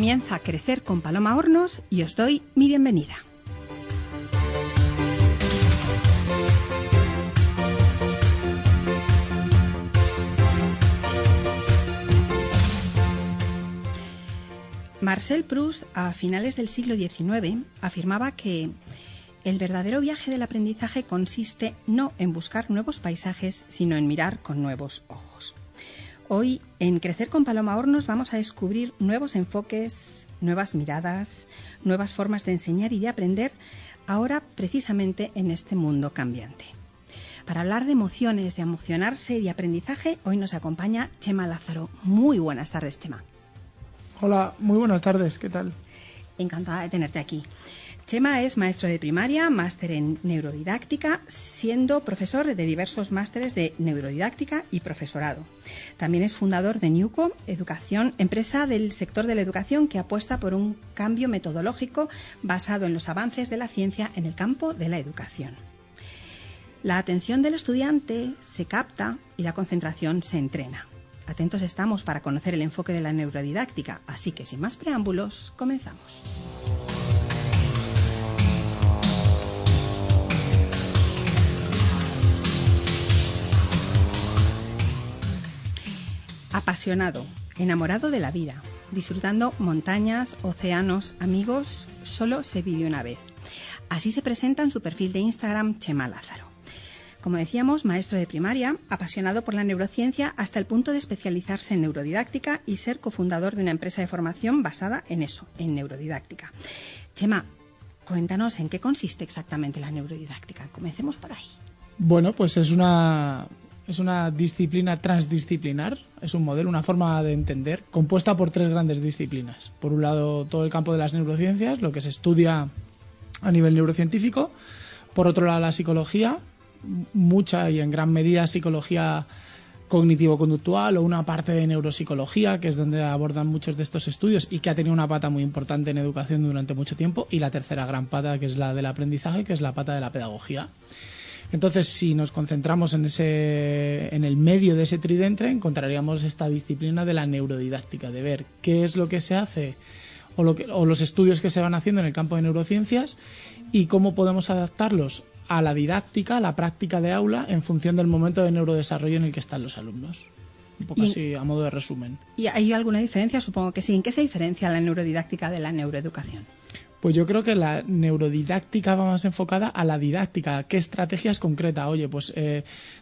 Comienza Crecer con Paloma Hornos y os doy mi bienvenida. Marcel Proust, a finales del siglo XIX, afirmaba que el verdadero viaje del aprendizaje consiste no en buscar nuevos paisajes, sino en mirar con nuevos ojos. Hoy, en Crecer con Paloma Hornos, vamos a descubrir nuevos enfoques, nuevas miradas, nuevas formas de enseñar y de aprender, ahora precisamente en este mundo cambiante. Para hablar de emociones, de emocionarse y de aprendizaje, hoy nos acompaña Chema Lázaro. Muy buenas tardes, Chema. Hola, muy buenas tardes, ¿qué tal? Encantada de tenerte aquí. Chema es maestro de primaria, máster en neurodidáctica, siendo profesor de diversos másteres de neurodidáctica y profesorado. También es fundador de Newco Educación, empresa del sector de la educación que apuesta por un cambio metodológico basado en los avances de la ciencia en el campo de la educación. La atención del estudiante se capta y la concentración se entrena. Atentos estamos para conocer el enfoque de la neurodidáctica, así que sin más preámbulos, comenzamos. Apasionado, enamorado de la vida, disfrutando montañas, océanos, amigos, solo se vive una vez. Así se presenta en su perfil de Instagram Chema Lázaro. Como decíamos, maestro de primaria, apasionado por la neurociencia hasta el punto de especializarse en neurodidáctica y ser cofundador de una empresa de formación basada en eso, en neurodidáctica. Chema, cuéntanos en qué consiste exactamente la neurodidáctica. Comencemos por ahí. Bueno, pues es una disciplina transdisciplinar, es un modelo, una forma de entender, compuesta por tres grandes disciplinas. Por un lado, todo el campo de las neurociencias, lo que se estudia a nivel neurocientífico. Por otro lado, la psicología, mucha y en gran medida psicología cognitivo-conductual o una parte de neuropsicología, que es donde abordan muchos de estos estudios y que ha tenido una pata muy importante en educación durante mucho tiempo. Y la tercera gran pata, que es la del aprendizaje, que es la pata de la pedagogía. Entonces, si nos concentramos en el medio de ese tridente, encontraríamos esta disciplina de la neurodidáctica, de ver qué es lo que se hace o los estudios que se van haciendo en el campo de neurociencias y cómo podemos adaptarlos a la didáctica, a la práctica de aula, en función del momento de neurodesarrollo en el que están los alumnos. Un poco así, a modo de resumen. ¿Y hay alguna diferencia? Supongo que sí. ¿En qué se diferencia la neurodidáctica de la neuroeducación? Pues yo creo que la neurodidáctica va más enfocada a la didáctica. ¿Qué estrategias concretas? Oye, pues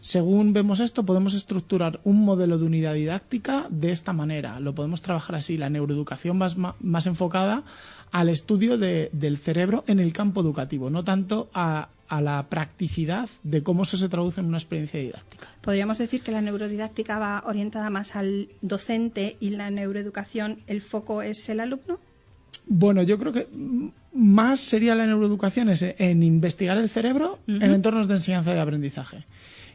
según vemos esto, podemos estructurar un modelo de unidad didáctica de esta manera. Lo podemos trabajar así. La neuroeducación va más enfocada al estudio del cerebro en el campo educativo, no tanto a la practicidad de cómo eso se traduce en una experiencia didáctica. ¿Podríamos decir que la neurodidáctica va orientada más al docente y la neuroeducación, el foco es el alumno? Bueno, yo creo que más sería la neuroeducación en investigar el cerebro en entornos de enseñanza y aprendizaje.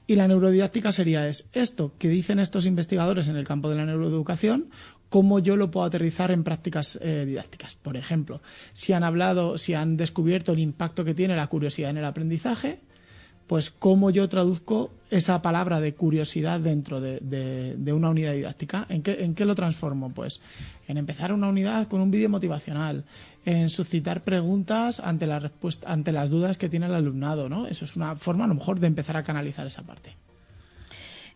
Y la neurodidáctica sería esto que dicen estos investigadores en el campo de la neuroeducación, cómo yo lo puedo aterrizar en prácticas didácticas. Por ejemplo, si han descubierto el impacto que tiene la curiosidad en el aprendizaje, pues cómo yo traduzco esa palabra de curiosidad dentro de una unidad didáctica. ¿En qué lo transformo? Pues en empezar una unidad con un vídeo motivacional, en suscitar preguntas ante las dudas que tiene el alumnado, ¿no? Eso es una forma, a lo mejor, de empezar a canalizar esa parte.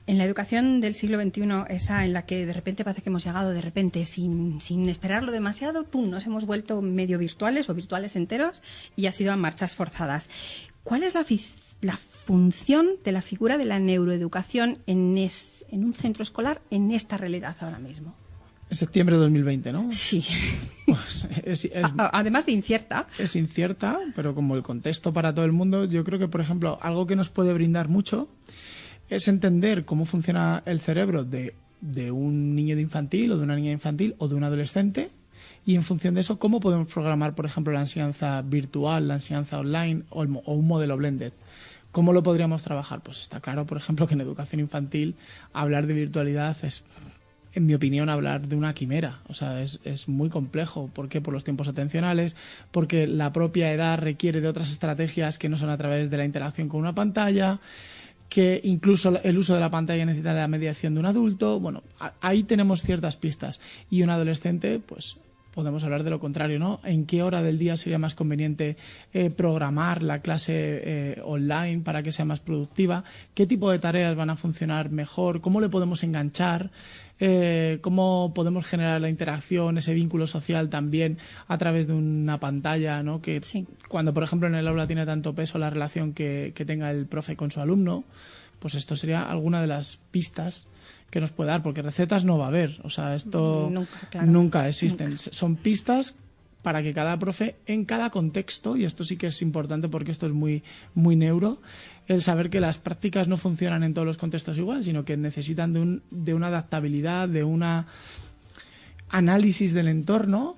En la educación del siglo XXI, esa en la que de repente parece que hemos llegado sin esperarlo demasiado, ¡pum!, nos hemos vuelto medio virtuales o virtuales enteros y ha sido a marchas forzadas. ¿Cuál es la función de la figura de la neuroeducación en un centro escolar en esta realidad ahora mismo? En septiembre de 2020, ¿no? Sí. Pues además de incierta. Es incierta, pero como el contexto para todo el mundo, yo creo que, por ejemplo, algo que nos puede brindar mucho es entender cómo funciona el cerebro de un niño de infantil o de una niña infantil o de un adolescente y en función de eso cómo podemos programar, por ejemplo, la enseñanza virtual, la enseñanza online o un modelo blended. ¿Cómo lo podríamos trabajar? Pues está claro, por ejemplo, que en educación infantil hablar de virtualidad es, en mi opinión, hablar de una quimera. O sea, es muy complejo. ¿Por qué? Por los tiempos atencionales, porque la propia edad requiere de otras estrategias que no son a través de la interacción con una pantalla, que incluso el uso de la pantalla necesita la mediación de un adulto. Bueno, ahí tenemos ciertas pistas. Y un adolescente, pues podemos hablar de lo contrario, ¿no? ¿En qué hora del día sería más conveniente programar la clase online para que sea más productiva? ¿Qué tipo de tareas van a funcionar mejor? ¿Cómo le podemos enganchar? ¿Cómo podemos generar la interacción, ese vínculo social también a través de una pantalla, ¿no? Que sí. Cuando, por ejemplo, en el aula tiene tanto peso la relación que tenga el profe con su alumno, pues esto sería alguna de las pistas que nos puede dar, porque recetas no va a haber, o sea, esto nunca existen. Nunca. Son pistas para que cada profe, en cada contexto, y esto sí que es importante porque esto es muy, muy neuro, el saber que las prácticas no funcionan en todos los contextos igual, sino que necesitan de una adaptabilidad, de una análisis del entorno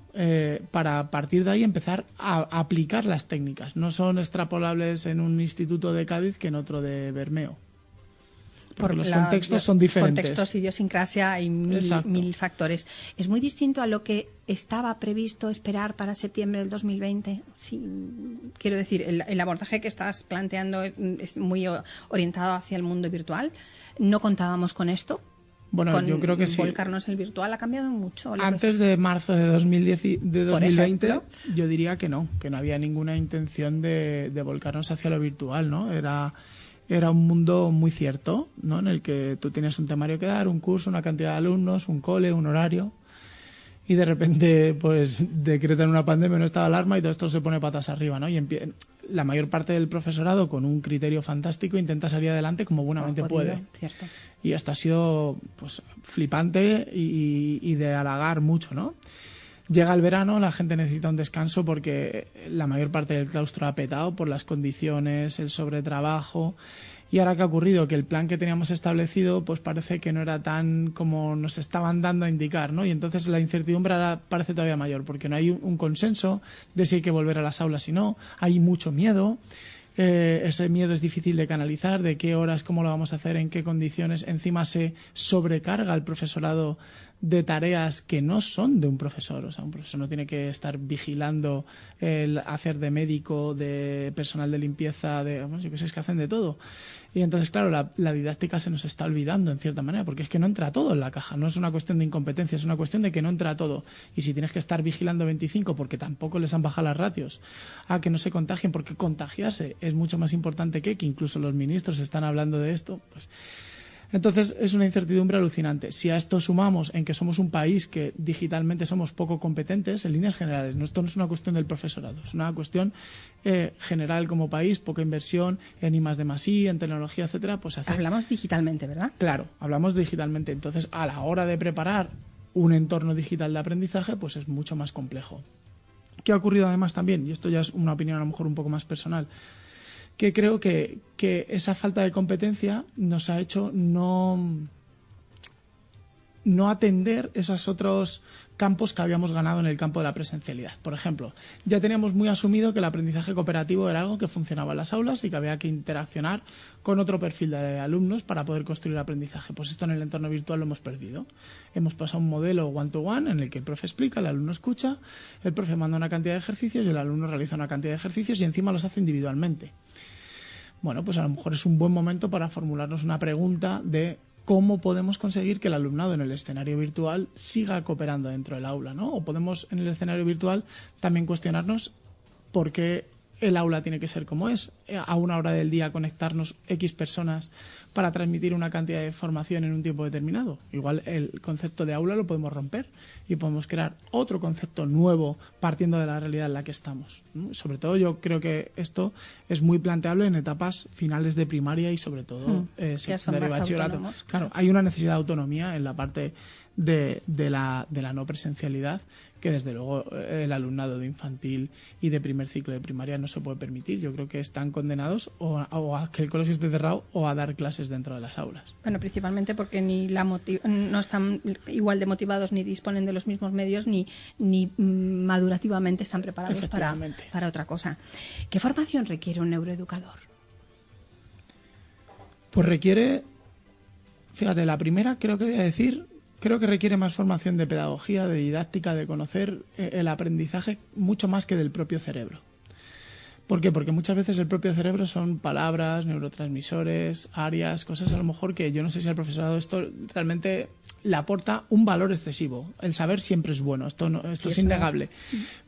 para a partir de ahí empezar a aplicar las técnicas. No son extrapolables en un instituto de Cádiz que en otro de Bermeo. Porque los contextos son diferentes. Contextos, idiosincrasia y mil factores. ¿Es muy distinto a lo que estaba previsto esperar para septiembre del 2020? Sí, quiero decir, el abordaje que estás planteando es muy orientado hacia el mundo virtual. ¿No contábamos con esto? Bueno, yo creo que sí. Volcarnos en el virtual ha cambiado mucho. Antes de marzo de 2020, yo diría que no había ninguna intención de volcarnos hacia lo virtual, ¿no? Era un mundo muy cierto, ¿no? En el que tú tienes un temario que dar, un curso, una cantidad de alumnos, un cole, un horario, y de repente pues decretan una pandemia, no está alarma y todo esto se pone patas arriba, ¿no? Y la mayor parte del profesorado, con un criterio fantástico, intenta salir adelante como buenamente puede. Cierto. Y esto ha sido pues flipante y de halagar mucho, ¿no? Llega el verano, la gente necesita un descanso porque la mayor parte del claustro ha petado por las condiciones, el sobretrabajo. Y ahora que ha ocurrido, que el plan que teníamos establecido pues parece que no era tan como nos estaban dando a indicar, ¿no? Y entonces la incertidumbre ahora parece todavía mayor porque no hay un consenso de si hay que volver a las aulas o no. Hay mucho miedo. Ese miedo es difícil de canalizar, de qué horas, cómo lo vamos a hacer, en qué condiciones. Encima se sobrecarga el profesorado de tareas que no son de un profesor. O sea, un profesor no tiene que estar vigilando el hacer de médico, de personal de limpieza, bueno, yo qué sé, es que hacen de todo. Y entonces, claro, la didáctica se nos está olvidando en cierta manera, porque es que no entra todo en la caja. No es una cuestión de incompetencia, es una cuestión de que no entra todo. Y si tienes que estar vigilando 25 porque tampoco les han bajado las ratios a que no se contagien, porque contagiarse es mucho más importante que incluso los ministros están hablando de esto, pues entonces es una incertidumbre alucinante. Si a esto sumamos en que somos un país que digitalmente somos poco competentes, en líneas generales, esto no es una cuestión del profesorado, es una cuestión general como país, poca inversión en I+D+I, en tecnología, etcétera, pues hablamos digitalmente, ¿verdad? Claro, hablamos digitalmente. Entonces, a la hora de preparar un entorno digital de aprendizaje, pues es mucho más complejo. ¿Qué ha ocurrido además también? Y esto ya es una opinión a lo mejor un poco más personal, que creo que esa falta de competencia nos ha hecho no atender esos otros campos que habíamos ganado en el campo de la presencialidad. Por ejemplo, ya teníamos muy asumido que el aprendizaje cooperativo era algo que funcionaba en las aulas y que había que interaccionar con otro perfil de alumnos para poder construir aprendizaje. Pues esto en el entorno virtual lo hemos perdido. Hemos pasado a un modelo one-to-one en el que el profe explica, el alumno escucha, el profe manda una cantidad de ejercicios y el alumno realiza una cantidad de ejercicios y encima los hace individualmente. Bueno, pues a lo mejor es un buen momento para formularnos una pregunta de cómo podemos conseguir que el alumnado en el escenario virtual siga cooperando dentro del aula, ¿no? O podemos en el escenario virtual también cuestionarnos por qué el aula tiene que ser como es. A una hora del día conectarnos X personas para transmitir una cantidad de información en un tiempo determinado. Igual el concepto de aula lo podemos romper y podemos crear otro concepto nuevo partiendo de la realidad en la que estamos, ¿no? Sobre todo yo creo que esto es muy planteable en etapas finales de primaria y sobre todo secundaria y bachillerato. Claro, hay una necesidad de autonomía en la parte de la no presencialidad que desde luego el alumnado de infantil y de primer ciclo de primaria no se puede permitir. Yo creo que están condenados o a que el colegio esté cerrado o a dar clases dentro de las aulas. Bueno, principalmente porque no están igual de motivados ni disponen de los mismos medios ni madurativamente están preparados para otra cosa. ¿Qué formación requiere un neuroeducador? Pues requiere, fíjate, la primera creo que requiere más formación de pedagogía, de didáctica, de conocer el aprendizaje mucho más que del propio cerebro. ¿Por qué? Porque muchas veces el propio cerebro son palabras, neurotransmisores, áreas, cosas a lo mejor que yo no sé si al profesorado esto realmente le aporta un valor excesivo. El saber siempre es bueno, esto es innegable.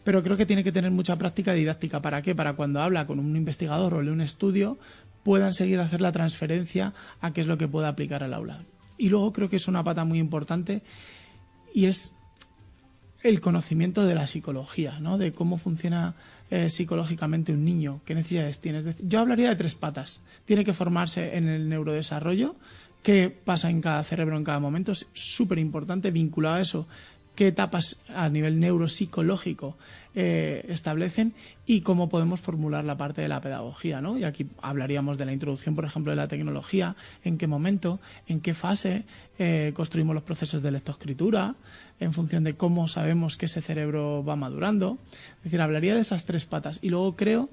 Pero creo que tiene que tener mucha práctica didáctica. ¿Para qué? Para cuando habla con un investigador o lee un estudio, puedan seguir hacer la transferencia a qué es lo que pueda aplicar al aula. Y luego creo que es una pata muy importante y es el conocimiento de la psicología, ¿no? De cómo funciona psicológicamente un niño, qué necesidades tiene. Yo hablaría de 3 patas. Tiene que formarse en el neurodesarrollo, qué pasa en cada cerebro en cada momento, es súper importante, vinculado a eso, qué etapas a nivel neuropsicológico establecen y cómo podemos formular la parte de la pedagogía, ¿no? Y aquí hablaríamos de la introducción, por ejemplo, de la tecnología, en qué momento, en qué fase construimos los procesos de lectoescritura, en función de cómo sabemos que ese cerebro va madurando. Es decir, hablaría de esas 3 patas. Y luego creo,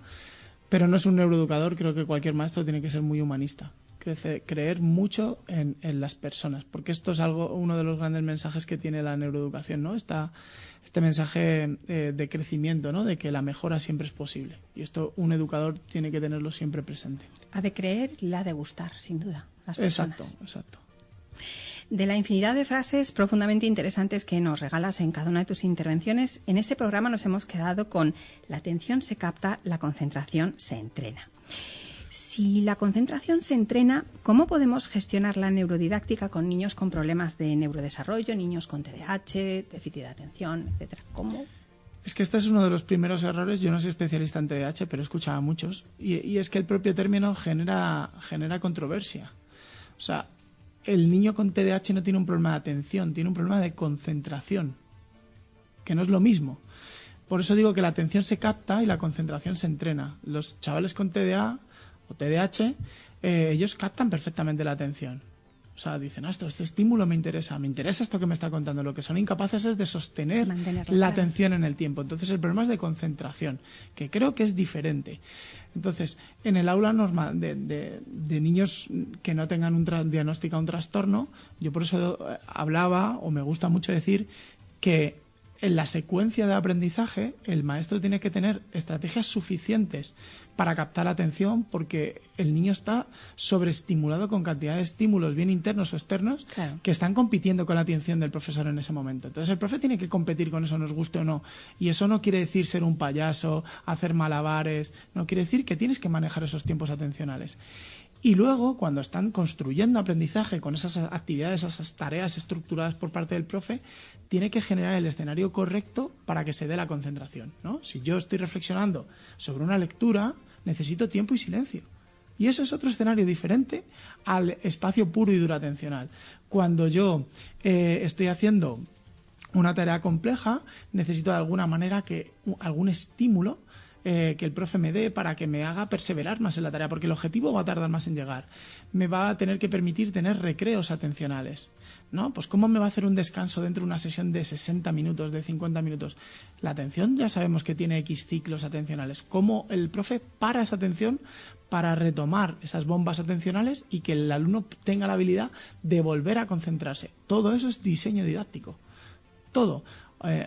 pero no es un neuroeducador, creo que cualquier maestro tiene que ser muy humanista. Creer mucho en las personas, porque esto es uno de los grandes mensajes que tiene la neuroeducación, ¿no? Este mensaje de crecimiento, ¿no? De que la mejora siempre es posible. Y esto un educador tiene que tenerlo siempre presente. Ha de creer y la de gustar, sin duda, las personas. Exacto. De la infinidad de frases profundamente interesantes que nos regalas en cada una de tus intervenciones, en este programa nos hemos quedado con la atención se capta, la concentración se entrena. Si la concentración se entrena, ¿cómo podemos gestionar la neurodidáctica con niños con problemas de neurodesarrollo, niños con TDAH, déficit de atención, etcétera? ¿Cómo? Es que este es uno de los primeros errores. Yo no soy especialista en TDAH, pero he escuchado a muchos. Y es que el propio término genera controversia. O sea, el niño con TDAH no tiene un problema de atención, tiene un problema de concentración, que no es lo mismo. Por eso digo que la atención se capta y la concentración se entrena. Los chavales con TDA o TDAH, ellos captan perfectamente la atención. O sea, dicen, este estímulo me interesa esto que me está contando. Lo que son incapaces es de sostener la atención en el tiempo. Entonces, el problema es de concentración, que creo que es diferente. Entonces, en el aula normal de niños que no tengan diagnosticado un trastorno, yo por eso hablaba, o me gusta mucho decir, que en la secuencia de aprendizaje el maestro tiene que tener estrategias suficientes para captar la atención, porque el niño está sobreestimulado con cantidad de estímulos, bien internos o externos, claro, que están compitiendo con la atención del profesor en ese momento. Entonces el profe tiene que competir con eso, nos guste o no. Y eso no quiere decir ser un payaso, hacer malabares, no quiere decir que tienes que manejar esos tiempos atencionales. Y luego, cuando están construyendo aprendizaje con esas actividades, esas tareas estructuradas por parte del profe, tiene que generar el escenario correcto para que se dé la concentración, ¿no? Si yo estoy reflexionando sobre una lectura, necesito tiempo y silencio. Y eso es otro escenario diferente al espacio puro y duro atencional. Cuando yo estoy haciendo una tarea compleja, necesito de alguna manera algún estímulo que el profe me dé para que me haga perseverar más en la tarea, porque el objetivo va a tardar más en llegar. Me va a tener que permitir tener recreos atencionales, ¿no? Pues ¿cómo me va a hacer un descanso dentro de una sesión de 60 minutos, de 50 minutos? La atención ya sabemos que tiene X ciclos atencionales. ¿Cómo el profe para esa atención para retomar esas bombas atencionales y que el alumno tenga la habilidad de volver a concentrarse? Todo eso es diseño didáctico. Todo.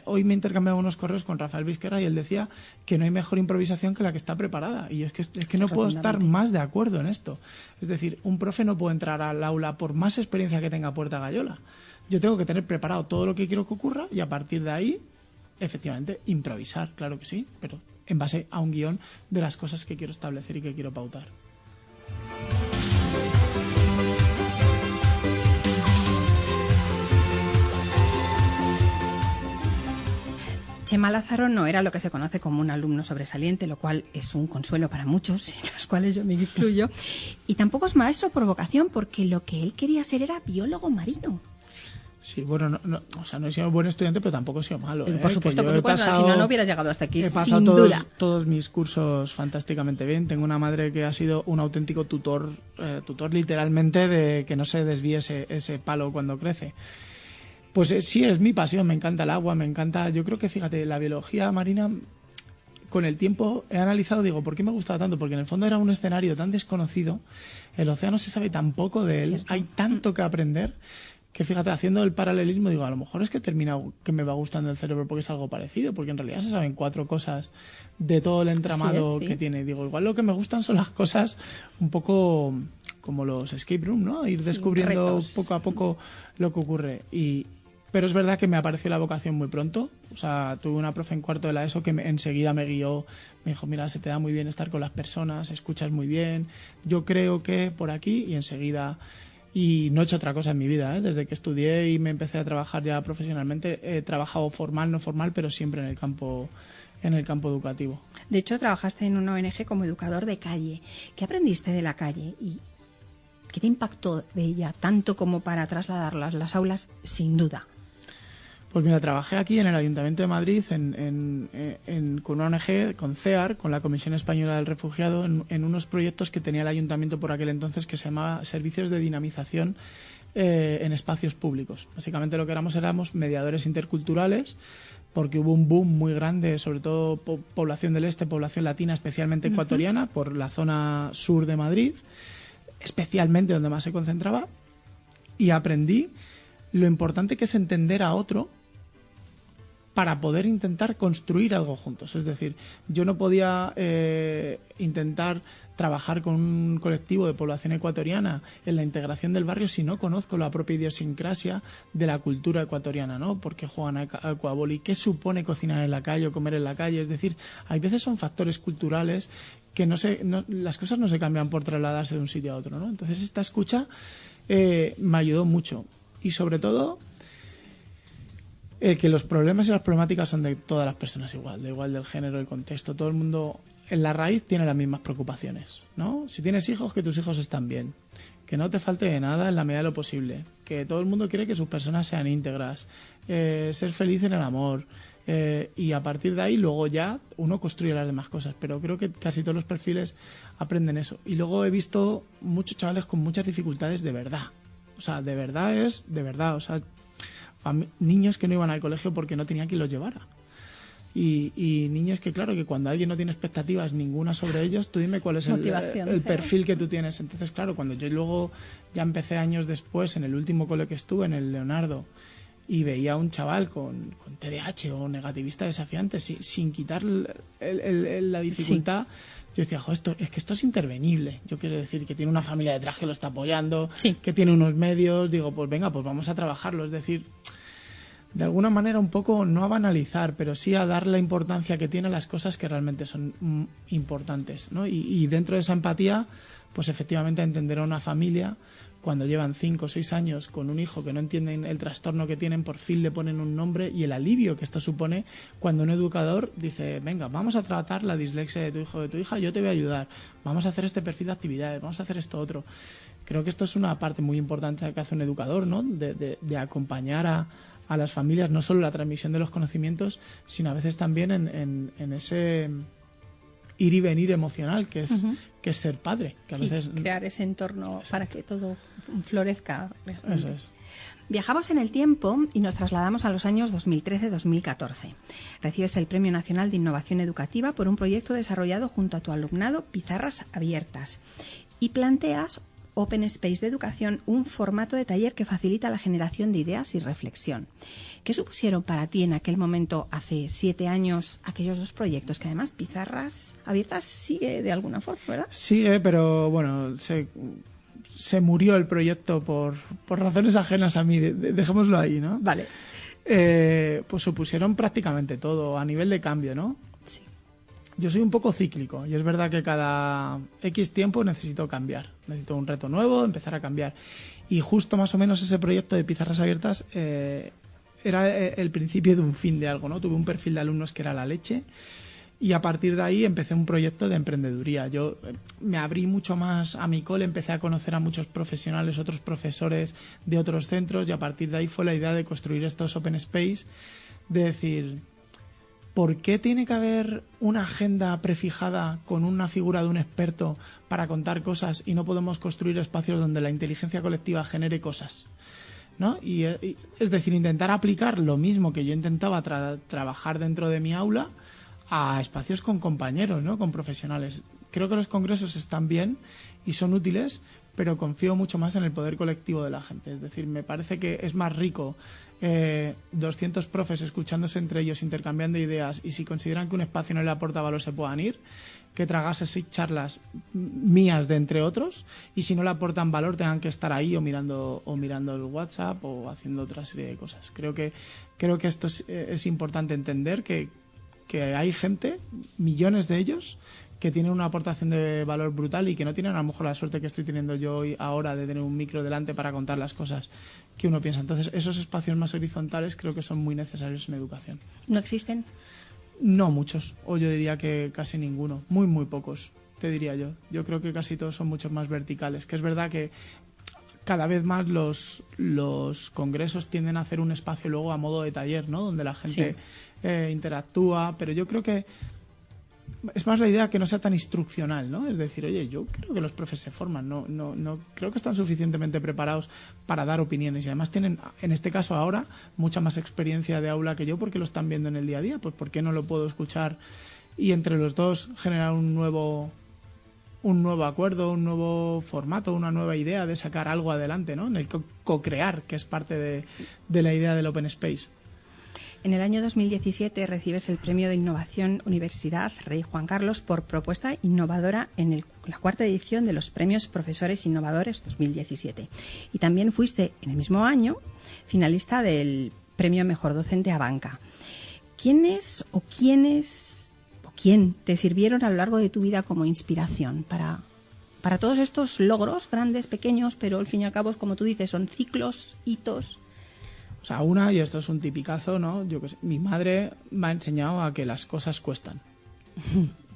Hoy me he intercambiado unos correos con Rafael Vizquerra y él decía que no hay mejor improvisación que la que está preparada. Y es que no puedo estar más de acuerdo en esto. Es decir, un profe no puede entrar al aula por más experiencia que tenga Puerta Gallola. Yo tengo que tener preparado todo lo que quiero que ocurra y a partir de ahí, efectivamente, improvisar, claro que sí, pero en base a un guión de las cosas que quiero establecer y que quiero pautar. Chema Lázaro no era lo que se conoce como un alumno sobresaliente, lo cual es un consuelo para muchos, en los cuales yo me incluyo, y tampoco es maestro por vocación, porque lo que él quería ser era biólogo marino. Sí, bueno, no he sido un buen estudiante, pero tampoco he sido malo. Por supuesto, si no hubieras llegado hasta aquí, he pasado todos mis cursos fantásticamente bien. Tengo una madre que ha sido un auténtico tutor literalmente, de que no se desvíe ese palo cuando crece. Pues sí, es mi pasión, me encanta el agua, me encanta... Yo creo que, fíjate, la biología marina, con el tiempo he analizado, digo, ¿por qué me gustaba tanto? Porque en el fondo era un escenario tan desconocido, el océano se sabe tan poco de él, hay tanto que aprender, que fíjate, haciendo el paralelismo, digo, a lo mejor es que termina que me va gustando el cerebro porque es algo parecido, porque en realidad se saben 4 cosas de todo el entramado que tiene. Digo, igual lo que me gustan son las cosas un poco como los escape room, ¿no? Ir descubriendo poco a poco lo que ocurre. Pero es verdad que me apareció la vocación muy pronto. O sea, tuve una profe en cuarto de la ESO que enseguida me guió, me dijo, mira, se te da muy bien estar con las personas, escuchas muy bien, yo creo que por aquí, y enseguida... Y no he hecho otra cosa en mi vida, ¿eh? Desde que estudié y me empecé a trabajar ya profesionalmente, he trabajado formal, no formal, pero siempre en el campo educativo. De hecho, trabajaste en una ONG como educador de calle. ¿Qué aprendiste de la calle y qué te impactó de ella, tanto como para trasladarla a las aulas, sin duda? Pues mira, trabajé aquí en el Ayuntamiento de Madrid con una ONG, con CEAR, con la Comisión Española del Refugiado, en unos proyectos que tenía el Ayuntamiento por aquel entonces que se llamaba Servicios de Dinamización en Espacios Públicos. Básicamente lo que éramos mediadores interculturales, porque hubo un boom muy grande, sobre todo población del este, población latina, especialmente ecuatoriana, por la zona sur de Madrid, especialmente donde más se concentraba, y aprendí lo importante que es entender a otro para poder intentar construir algo juntos. Es decir, yo no podía intentar trabajar con un colectivo de población ecuatoriana en la integración del barrio si no conozco la propia idiosincrasia de la cultura ecuatoriana, ¿no? ¿Por qué juegan a aquaboli? ¿Qué supone cocinar en la calle o comer en la calle? Es decir, hay veces son factores culturales que las cosas no se cambian por trasladarse de un sitio a otro, ¿no? Entonces esta escucha me ayudó mucho. Y sobre todo, que los problemas y las problemáticas son de todas las personas igual, da igual del género, del contexto. Todo el mundo en la raíz tiene las mismas preocupaciones, ¿no? Si tienes hijos, que tus hijos están bien, que no te falte de nada en la medida de lo posible, que todo el mundo quiere que sus personas sean íntegras, ser feliz en el amor, y a partir de ahí luego ya uno construye las demás cosas. Pero creo que casi todos los perfiles aprenden eso. Y luego he visto muchos chavales con muchas dificultades de verdad. O sea, de verdad. O sea, niños que no iban al colegio porque no tenía quien los llevara. Y niños que, claro, que cuando alguien no tiene expectativas ninguna sobre ellos, tú dime cuál es el perfil que tú tienes. Entonces, claro, cuando yo luego ya empecé años después, en el último cole que estuve, en el Leonardo, y veía a un chaval con TDAH o negativista desafiante, sin quitar la dificultad... Sí. Yo decía, esto es intervenible. Yo quiero decir que tiene una familia detrás que lo está apoyando, que tiene unos medios. Digo, pues venga, pues vamos a trabajarlo. Es decir, de alguna manera un poco no a banalizar, pero sí a dar la importancia que tiene a las cosas que realmente son importantes, ¿no? Y dentro de esa empatía, pues efectivamente entender a una familia cuando llevan 5 o 6 años con un hijo que no entienden el trastorno que tienen, por fin le ponen un nombre, y el alivio que esto supone cuando un educador dice, venga, vamos a tratar la dislexia de tu hijo o de tu hija, yo te voy a ayudar, vamos a hacer este perfil de actividades, vamos a hacer esto otro. Creo que esto es una parte muy importante que hace un educador, ¿no? De acompañar a las familias, no solo la transmisión de los conocimientos, sino a veces también en ese ir y venir emocional que es ser padre, que a veces crear ese entorno para que todo florezca realmente. Eso es. Viajamos en el tiempo y nos trasladamos a los años 2013-2014. Recibes el Premio Nacional de Innovación Educativa por un proyecto desarrollado junto a tu alumnado, Pizarras Abiertas, y planteas Open Space de Educación, un formato de taller que facilita la generación de ideas y reflexión. ¿Qué supusieron para ti en aquel momento, hace 7 años, aquellos 2 proyectos? Que además Pizarras Abiertas sigue de alguna forma, ¿verdad? Sigue, pero bueno, se murió el proyecto por razones ajenas a mí, dejémoslo ahí, ¿no? Vale. Pues supusieron prácticamente todo a nivel de cambio, ¿no? Sí. Yo soy un poco cíclico y es verdad que cada X tiempo necesito cambiar. Necesito un reto nuevo, empezar a cambiar. Y justo más o menos ese proyecto de Pizarras Abiertas era el principio de un fin de algo, ¿no? Tuve un perfil de alumnos que era la leche y a partir de ahí empecé un proyecto de emprendeduría. Yo me abrí mucho más a mi cole, empecé a conocer a muchos profesionales, otros profesores de otros centros, y a partir de ahí fue la idea de construir estos Open Space, de decir, ¿por qué tiene que haber una agenda prefijada con una figura de un experto para contar cosas y no podemos construir espacios donde la inteligencia colectiva genere cosas? ¿No? Y es decir, intentar aplicar lo mismo que yo intentaba trabajar dentro de mi aula a espacios con compañeros, ¿no? Con profesionales. Creo que los congresos están bien y son útiles, pero confío mucho más en el poder colectivo de la gente. Es decir, me parece que es más rico 200 profes escuchándose entre ellos, intercambiando ideas, y si consideran que un espacio no le aporta valor se puedan ir, que tragarse 6 charlas mías de entre otros, y si no le aportan valor tengan que estar ahí o mirando el WhatsApp o haciendo otra serie de cosas. Creo que esto es importante entender que hay gente, millones de ellos, que tienen una aportación de valor brutal y que no tienen a lo mejor la suerte que estoy teniendo yo hoy ahora de tener un micro delante para contar las cosas que uno piensa. Entonces, esos espacios más horizontales creo que son muy necesarios en educación. ¿No existen? No muchos, o yo diría que casi ninguno, muy pocos, te diría yo. Yo creo que casi todos son mucho más verticales, que es verdad que cada vez más los congresos tienden a hacer un espacio luego a modo de taller, ¿no? Donde la gente interactúa, pero yo creo que es más la idea que no sea tan instruccional, ¿no? Es decir, oye, yo creo que los profes se forman, no creo que están suficientemente preparados para dar opiniones, y además tienen, en este caso ahora, mucha más experiencia de aula que yo porque lo están viendo en el día a día. Pues ¿por qué no lo puedo escuchar y entre los dos generar un nuevo acuerdo, un nuevo formato, una nueva idea de sacar algo adelante, ¿no? En el co-crear, que es parte de la idea del Open Space. En el año 2017 recibes el Premio de Innovación Universidad Rey Juan Carlos por propuesta innovadora en la 4ª edición de los Premios Profesores Innovadores 2017. Y también fuiste, en el mismo año, finalista del Premio Mejor Docente a Banca. ¿Quién te sirvieron a lo largo de tu vida como inspiración para todos estos logros, grandes, pequeños, pero al fin y al cabo, como tú dices, son ciclos, hitos? O sea, y esto es un tipicazo, ¿no? Yo que sé, mi madre me ha enseñado a que las cosas cuestan.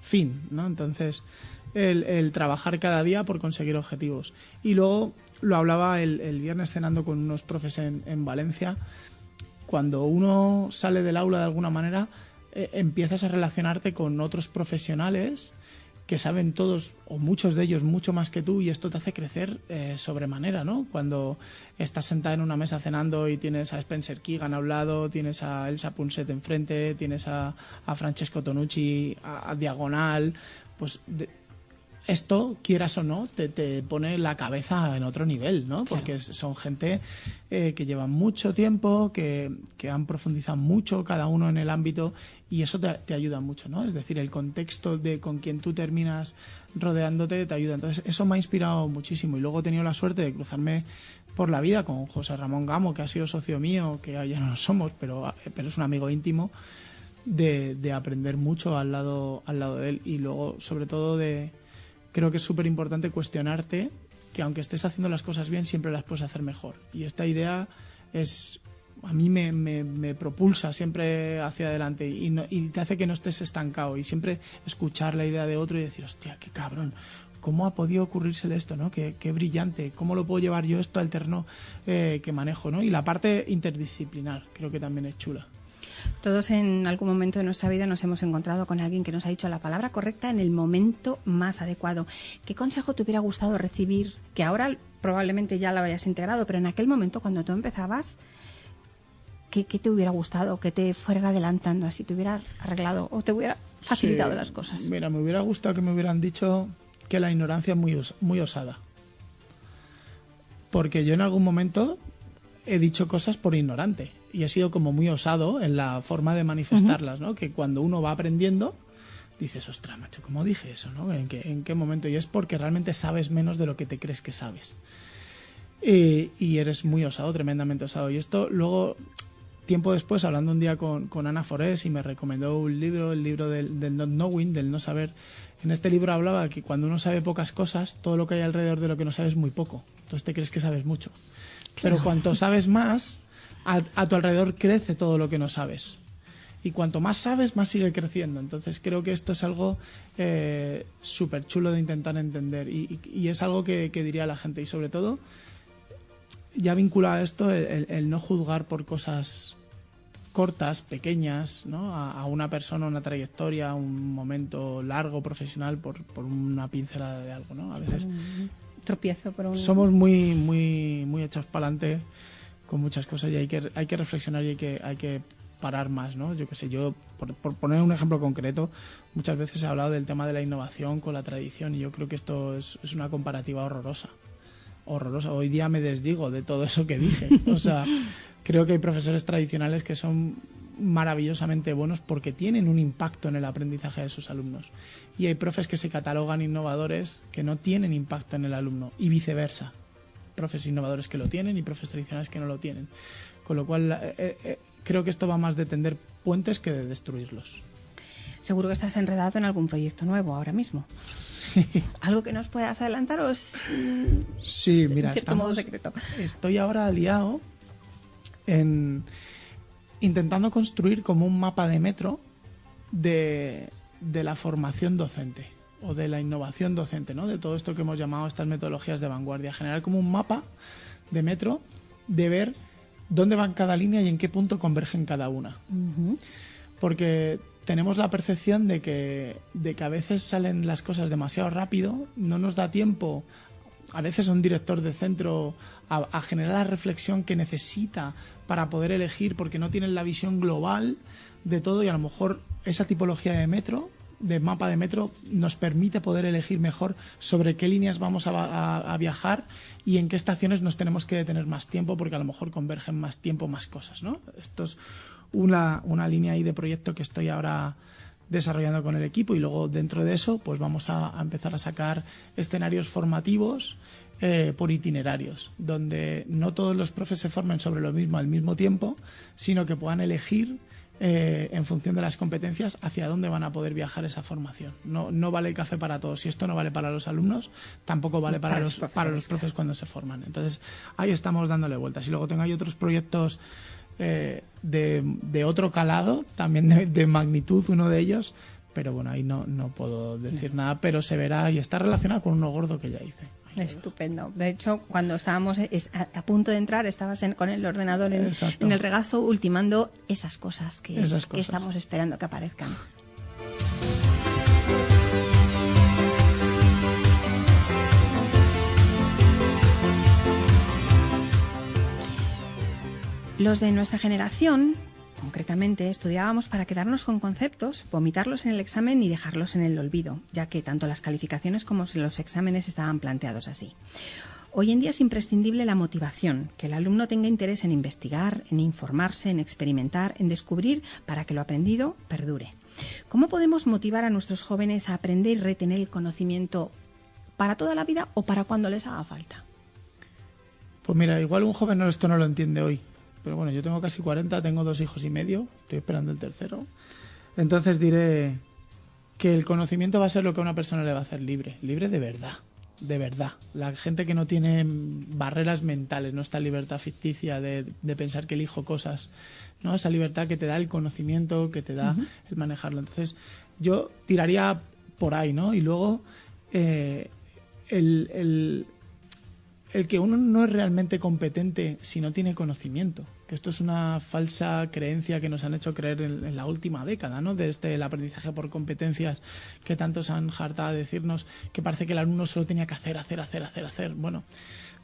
Fin, ¿no? Entonces, el trabajar cada día por conseguir objetivos. Y luego lo hablaba el viernes cenando con unos profes en Valencia. Cuando uno sale del aula de alguna manera, empiezas a relacionarte con otros profesionales que saben todos o muchos de ellos mucho más que tú, y esto te hace crecer sobremanera, ¿no? Cuando estás sentada en una mesa cenando y tienes a Spencer Keegan a un lado, tienes a Elsa Punset enfrente, tienes a Francesco Tonucci a diagonal, pues esto, quieras o no, te pone la cabeza en otro nivel, ¿no? Porque son gente que llevan mucho tiempo, que han profundizado mucho cada uno en el ámbito, y eso te ayuda mucho, ¿no? Es decir, el contexto de con quien tú terminas rodeándote te ayuda. Entonces, eso me ha inspirado muchísimo. Y luego he tenido la suerte de cruzarme por la vida con José Ramón Gamo, que ha sido socio mío, que ya no lo somos, pero es un amigo íntimo, de aprender mucho al lado de él. Y luego, sobre todo, creo que es súper importante cuestionarte que aunque estés haciendo las cosas bien, siempre las puedes hacer mejor. Y esta idea a mí me propulsa siempre hacia adelante y te hace que no estés estancado, y siempre escuchar la idea de otro y decir, hostia, qué cabrón, ¿cómo ha podido ocurrírsele esto, ¿no? Qué brillante, ¿cómo lo puedo llevar yo esto al terreno que manejo, ¿no? Y la parte interdisciplinar creo que también es chula. Todos en algún momento de nuestra vida nos hemos encontrado con alguien que nos ha dicho la palabra correcta en el momento más adecuado. ¿Qué consejo te hubiera gustado recibir? Que ahora probablemente ya lo hayas integrado, pero en aquel momento cuando tú empezabas, ¿qué te hubiera gustado? Que te fuera adelantando, así te hubiera arreglado o te hubiera facilitado las cosas. Mira, me hubiera gustado que me hubieran dicho que la ignorancia es muy osada. Porque yo en algún momento he dicho cosas por ignorante y he sido como muy osado en la forma de manifestarlas, ¿no? Que cuando uno va aprendiendo dices, ostras, macho, ¿cómo dije eso, no? ¿En qué momento? Y es porque realmente sabes menos de lo que te crees que sabes. Y eres muy osado, tremendamente osado. Y esto luego, tiempo después, hablando un día con Ana Forés, y me recomendó un libro, el libro del not knowing, del no saber. En este libro hablaba que cuando uno sabe pocas cosas, todo lo que hay alrededor de lo que no sabes es muy poco. Entonces te crees que sabes mucho. Claro. Pero cuanto sabes más, a tu alrededor crece todo lo que no sabes. Y cuanto más sabes, más sigue creciendo. Entonces creo que esto es algo súper chulo de intentar entender. Y es algo que diría a la gente. Y sobre todo, ya vinculado a esto, el no juzgar por cosas cortas, pequeñas, ¿no? A una persona, una trayectoria, un momento largo profesional por una pincelada de algo, ¿no? A veces tropiezo por un... somos muy echados para adelante con muchas cosas, y hay que reflexionar, y hay que parar más, ¿no? Yo qué sé, por poner un ejemplo concreto, muchas veces he hablado del tema de la innovación con la tradición, y yo creo que esto es una comparativa horrorosa. horrorosa. Hoy día me desdigo de todo eso que dije. O sea, creo que hay profesores tradicionales que son maravillosamente buenos porque tienen un impacto en el aprendizaje de sus alumnos. Y hay profes que se catalogan innovadores que no tienen impacto en el alumno y viceversa. Profes innovadores que lo tienen y profes tradicionales que no lo tienen. Con lo cual, creo que esto va más de tender puentes que de destruirlos. Seguro que estás enredado en algún proyecto nuevo ahora mismo. ¿Algo que nos puedas adelantar o es sí, mira, en cierto modo secreto? Estoy ahora liado en intentando construir como un mapa de metro de la formación docente o de la innovación docente, ¿no? De todo esto que hemos llamado estas metodologías de vanguardia. Generar como un mapa de metro de ver dónde van cada línea y en qué punto convergen cada una. Uh-huh. Porque tenemos la percepción de que a veces salen las cosas demasiado rápido, no nos da tiempo a veces a un director de centro a generar la reflexión que necesita para poder elegir, porque no tienen la visión global de todo, y a lo mejor esa tipología de mapa de metro nos permite poder elegir mejor sobre qué líneas vamos a viajar y en qué estaciones nos tenemos que detener más tiempo, porque a lo mejor convergen más tiempo, más cosas, ¿no? Esto es una línea ahí de proyecto que estoy ahora desarrollando con el equipo, y luego dentro de eso pues vamos a empezar a sacar escenarios formativos por itinerarios, donde no todos los profes se formen sobre lo mismo al mismo tiempo, sino que puedan elegir en función de las competencias hacia dónde van a poder viajar esa formación. No vale el café para todos. Si esto no vale para los alumnos, tampoco vale para los profes cuando se forman. Entonces ahí estamos dándole vueltas. Y luego tengo ahí otros proyectos de otro calado, también de magnitud, uno de ellos, pero bueno, ahí no puedo decir nada, pero se verá, y está relacionado con uno gordo que ya hice. Estupendo. De hecho, cuando estábamos a punto de entrar, estabas con el ordenador en el regazo ultimando esas cosas que estamos esperando que aparezcan. Los de nuestra generación, concretamente, estudiábamos para quedarnos con conceptos, vomitarlos en el examen y dejarlos en el olvido, ya que tanto las calificaciones como los exámenes estaban planteados así. Hoy en día es imprescindible la motivación, que el alumno tenga interés en investigar, en informarse, en experimentar, en descubrir, para que lo aprendido perdure. ¿Cómo podemos motivar a nuestros jóvenes a aprender y retener el conocimiento para toda la vida o para cuando les haga falta? Pues mira, igual un joven esto no lo entiende hoy. Pero bueno, yo tengo casi 40, tengo 2 hijos y medio, estoy esperando el tercero. Entonces diré que el conocimiento va a ser lo que a una persona le va a hacer libre de verdad, de verdad. La gente que no tiene barreras mentales, no esta libertad ficticia de pensar que elijo cosas, ¿no? Esa libertad que te da el conocimiento, que te da el manejarlo. Entonces yo tiraría por ahí, ¿no? Y luego el que uno no es realmente competente si no tiene conocimiento, que esto es una falsa creencia que nos han hecho creer en la última década, ¿no? Desde el aprendizaje por competencias, que tantos han hartado de decirnos que parece que el alumno solo tenía que hacer. Bueno,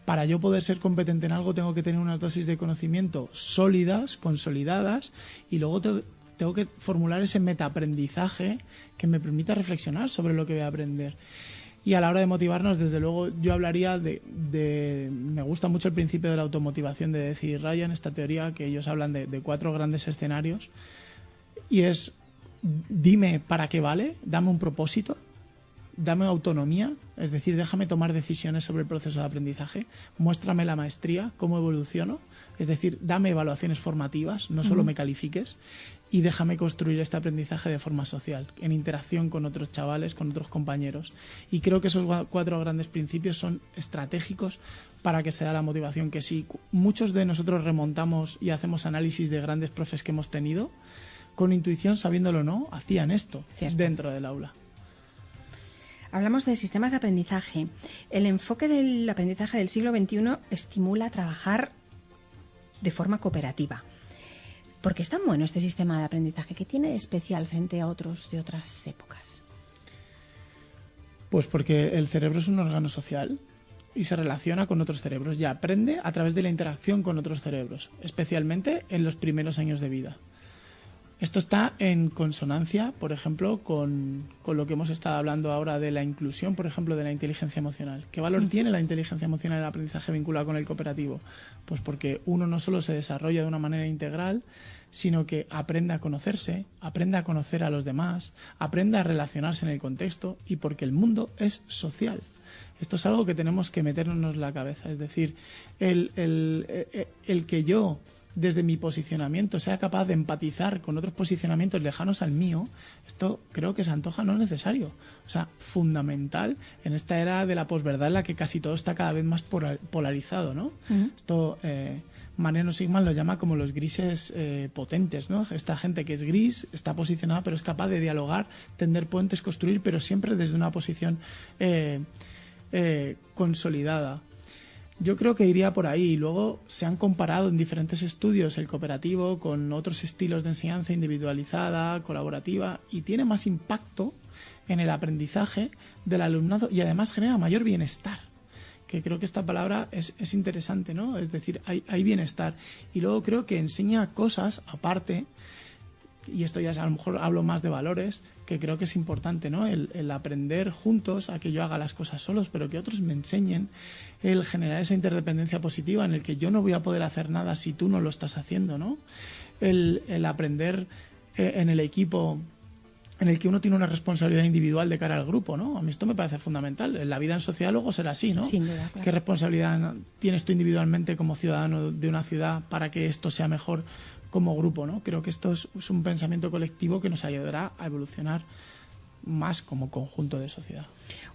para yo poder ser competente en algo tengo que tener unas dosis de conocimiento sólidas, consolidadas, y luego tengo que formular ese metaaprendizaje que me permita reflexionar sobre lo que voy a aprender. Y a la hora de motivarnos, desde luego, yo hablaría me gusta mucho el principio de la automotivación de decir Ryan, esta teoría que ellos hablan de 4 grandes escenarios, y es: dime para qué vale, dame un propósito, dame autonomía, es decir, déjame tomar decisiones sobre el proceso de aprendizaje, muéstrame la maestría, cómo evoluciono, es decir, dame evaluaciones formativas, no solo me califiques, y déjame construir este aprendizaje de forma social, en interacción con otros chavales, con otros compañeros. Y creo que esos 4 grandes principios son estratégicos para que se da la motivación, que si muchos de nosotros remontamos y hacemos análisis de grandes profes que hemos tenido, con intuición, sabiéndolo o no, hacían esto dentro del aula. Hablamos de sistemas de aprendizaje. El enfoque del aprendizaje del siglo XXI estimula a trabajar de forma cooperativa. ¿Por qué es tan bueno este sistema de aprendizaje? ¿Qué tiene de especial frente a otros de otras épocas? Pues porque el cerebro es un órgano social y se relaciona con otros cerebros y aprende a través de la interacción con otros cerebros, especialmente en los primeros años de vida. Esto está en consonancia, por ejemplo, con lo que hemos estado hablando ahora de la inclusión, por ejemplo, de la inteligencia emocional. ¿Qué valor tiene la inteligencia emocional en el aprendizaje vinculado con el cooperativo? Pues porque uno no solo se desarrolla de una manera integral, sino que aprende a conocerse, aprende a conocer a los demás, aprende a relacionarse en el contexto y porque el mundo es social. Esto es algo que tenemos que meternos en la cabeza. Es decir, el que yo, desde mi posicionamiento, sea capaz de empatizar con otros posicionamientos lejanos al mío, esto creo que se antoja no necesario. O sea, fundamental en esta era de la posverdad en la que casi todo está cada vez más polarizado, ¿no? Esto Mariano Sigman lo llama como los grises potentes, ¿no? Esta gente que es gris, está posicionada, pero es capaz de dialogar, tender puentes, construir, pero siempre desde una posición consolidada. Yo creo que iría por ahí. Luego se han comparado en diferentes estudios el cooperativo con otros estilos de enseñanza individualizada, colaborativa, y tiene más impacto en el aprendizaje del alumnado y además genera mayor bienestar. Que creo que esta palabra es interesante, ¿no? Es decir, hay bienestar. Y luego creo que enseña cosas aparte, y esto ya a lo mejor hablo más de valores, que creo que es importante, ¿no? El aprender juntos a que yo haga las cosas solos, pero que otros me enseñen, el generar esa interdependencia positiva en el que yo no voy a poder hacer nada si tú no lo estás haciendo, ¿no? El aprender en el equipo en el que uno tiene una responsabilidad individual de cara al grupo, ¿no? A mí esto me parece fundamental. En la vida en sociedad luego será así, ¿no? Sin duda, claro. ¿Qué responsabilidad tienes tú individualmente como ciudadano de una ciudad para que esto sea mejor como grupo, ¿no? Creo que esto es un pensamiento colectivo que nos ayudará a evolucionar más como conjunto de sociedad.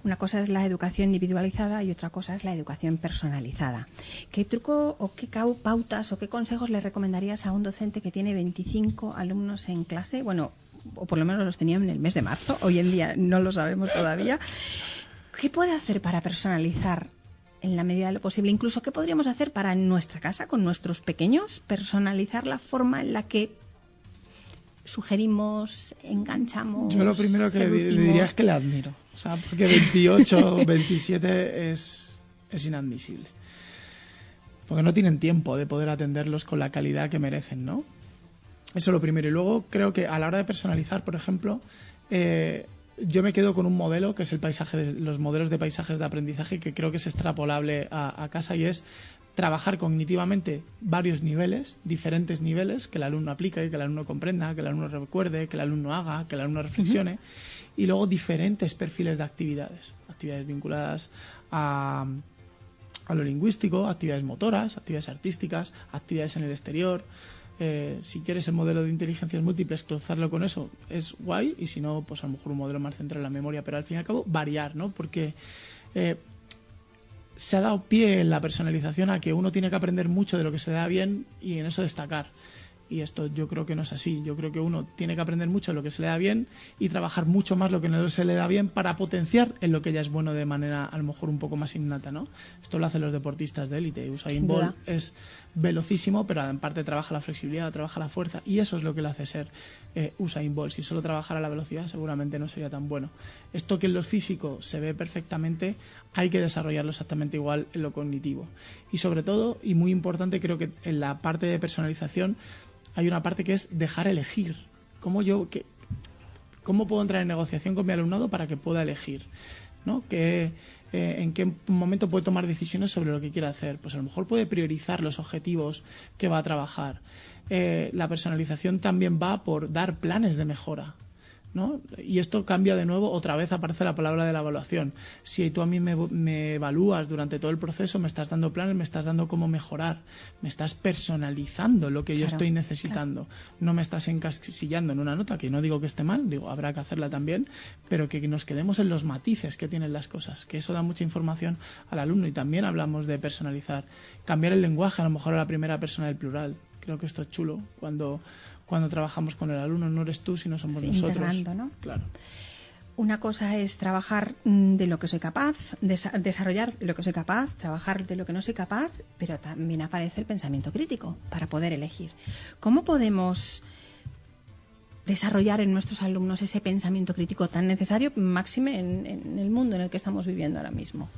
Una cosa es la educación individualizada y otra cosa es la educación personalizada. ¿Qué truco o qué pautas o qué consejos le recomendarías a un docente que tiene 25 alumnos en clase? Bueno, o por lo menos los tenían en el mes de marzo, hoy en día no lo sabemos todavía. ¿Qué puede hacer para personalizar en la medida de lo posible? Incluso, ¿qué podríamos hacer para en nuestra casa, con nuestros pequeños, personalizar la forma en la que sugerimos, enganchamos? Yo lo primero que seducimos? le diría es que le admiro. O sea, porque 28, 27 es inadmisible. Porque no tienen tiempo de poder atenderlos con la calidad que merecen, ¿no? Eso es lo primero. Y luego creo que a la hora de personalizar, por ejemplo, yo me quedo con un modelo que es el paisaje, los modelos de paisajes de aprendizaje, que creo que es extrapolable a casa, y es trabajar cognitivamente varios niveles, diferentes niveles, que el alumno aplique, que el alumno comprenda, que el alumno recuerde, que el alumno haga, que el alumno reflexione, y luego diferentes perfiles de actividades vinculadas a lo lingüístico, actividades motoras, actividades artísticas, actividades en el exterior. Si quieres el modelo de inteligencias múltiples, cruzarlo con eso es guay, y si no, pues a lo mejor un modelo más centrado en la memoria, pero al fin y al cabo variar, ¿no? Porque se ha dado pie en la personalización a que uno tiene que aprender mucho de lo que se le da bien y en eso destacar. Y esto yo creo que no es así. Yo creo que uno tiene que aprender mucho de lo que se le da bien y trabajar mucho más lo que no se le da bien para potenciar en lo que ya es bueno de manera a lo mejor un poco más innata, ¿no? Esto lo hacen los deportistas de élite. Usain Bolt es velocísimo, pero en parte trabaja la flexibilidad, trabaja la fuerza, y eso es lo que le hace ser Usain Bolt. Si solo trabajara la velocidad, seguramente no sería tan bueno. Esto que en lo físico se ve perfectamente, hay que desarrollarlo exactamente igual en lo cognitivo. Y sobre todo, y muy importante, creo que en la parte de personalización hay una parte que es dejar elegir. ¿Cómo puedo entrar en negociación con mi alumnado para que pueda elegir? ¿No? ¿En qué momento puede tomar decisiones sobre lo que quiere hacer? Pues a lo mejor puede priorizar los objetivos que va a trabajar. La personalización también va por dar planes de mejora, ¿no? Y esto cambia de nuevo, otra vez aparece la palabra de la evaluación. Si tú a mí me evalúas durante todo el proceso, me estás dando planes, me estás dando cómo mejorar, me estás personalizando lo que yo estoy necesitando. No me estás encasillando en una nota, que no digo que esté mal, digo, habrá que hacerla también, pero que nos quedemos en los matices que tienen las cosas, que eso da mucha información al alumno. Y también hablamos de personalizar, cambiar el lenguaje, a lo mejor a la primera persona del plural. Creo que esto es chulo cuando trabajamos con el alumno, no eres tú, sino somos nosotros. Integrando, ¿no? Claro. Una cosa es trabajar de lo que soy capaz, desarrollar lo que soy capaz, trabajar de lo que no soy capaz, pero también aparece el pensamiento crítico para poder elegir. ¿Cómo podemos desarrollar en nuestros alumnos ese pensamiento crítico tan necesario, máxime en el mundo en el que estamos viviendo ahora mismo?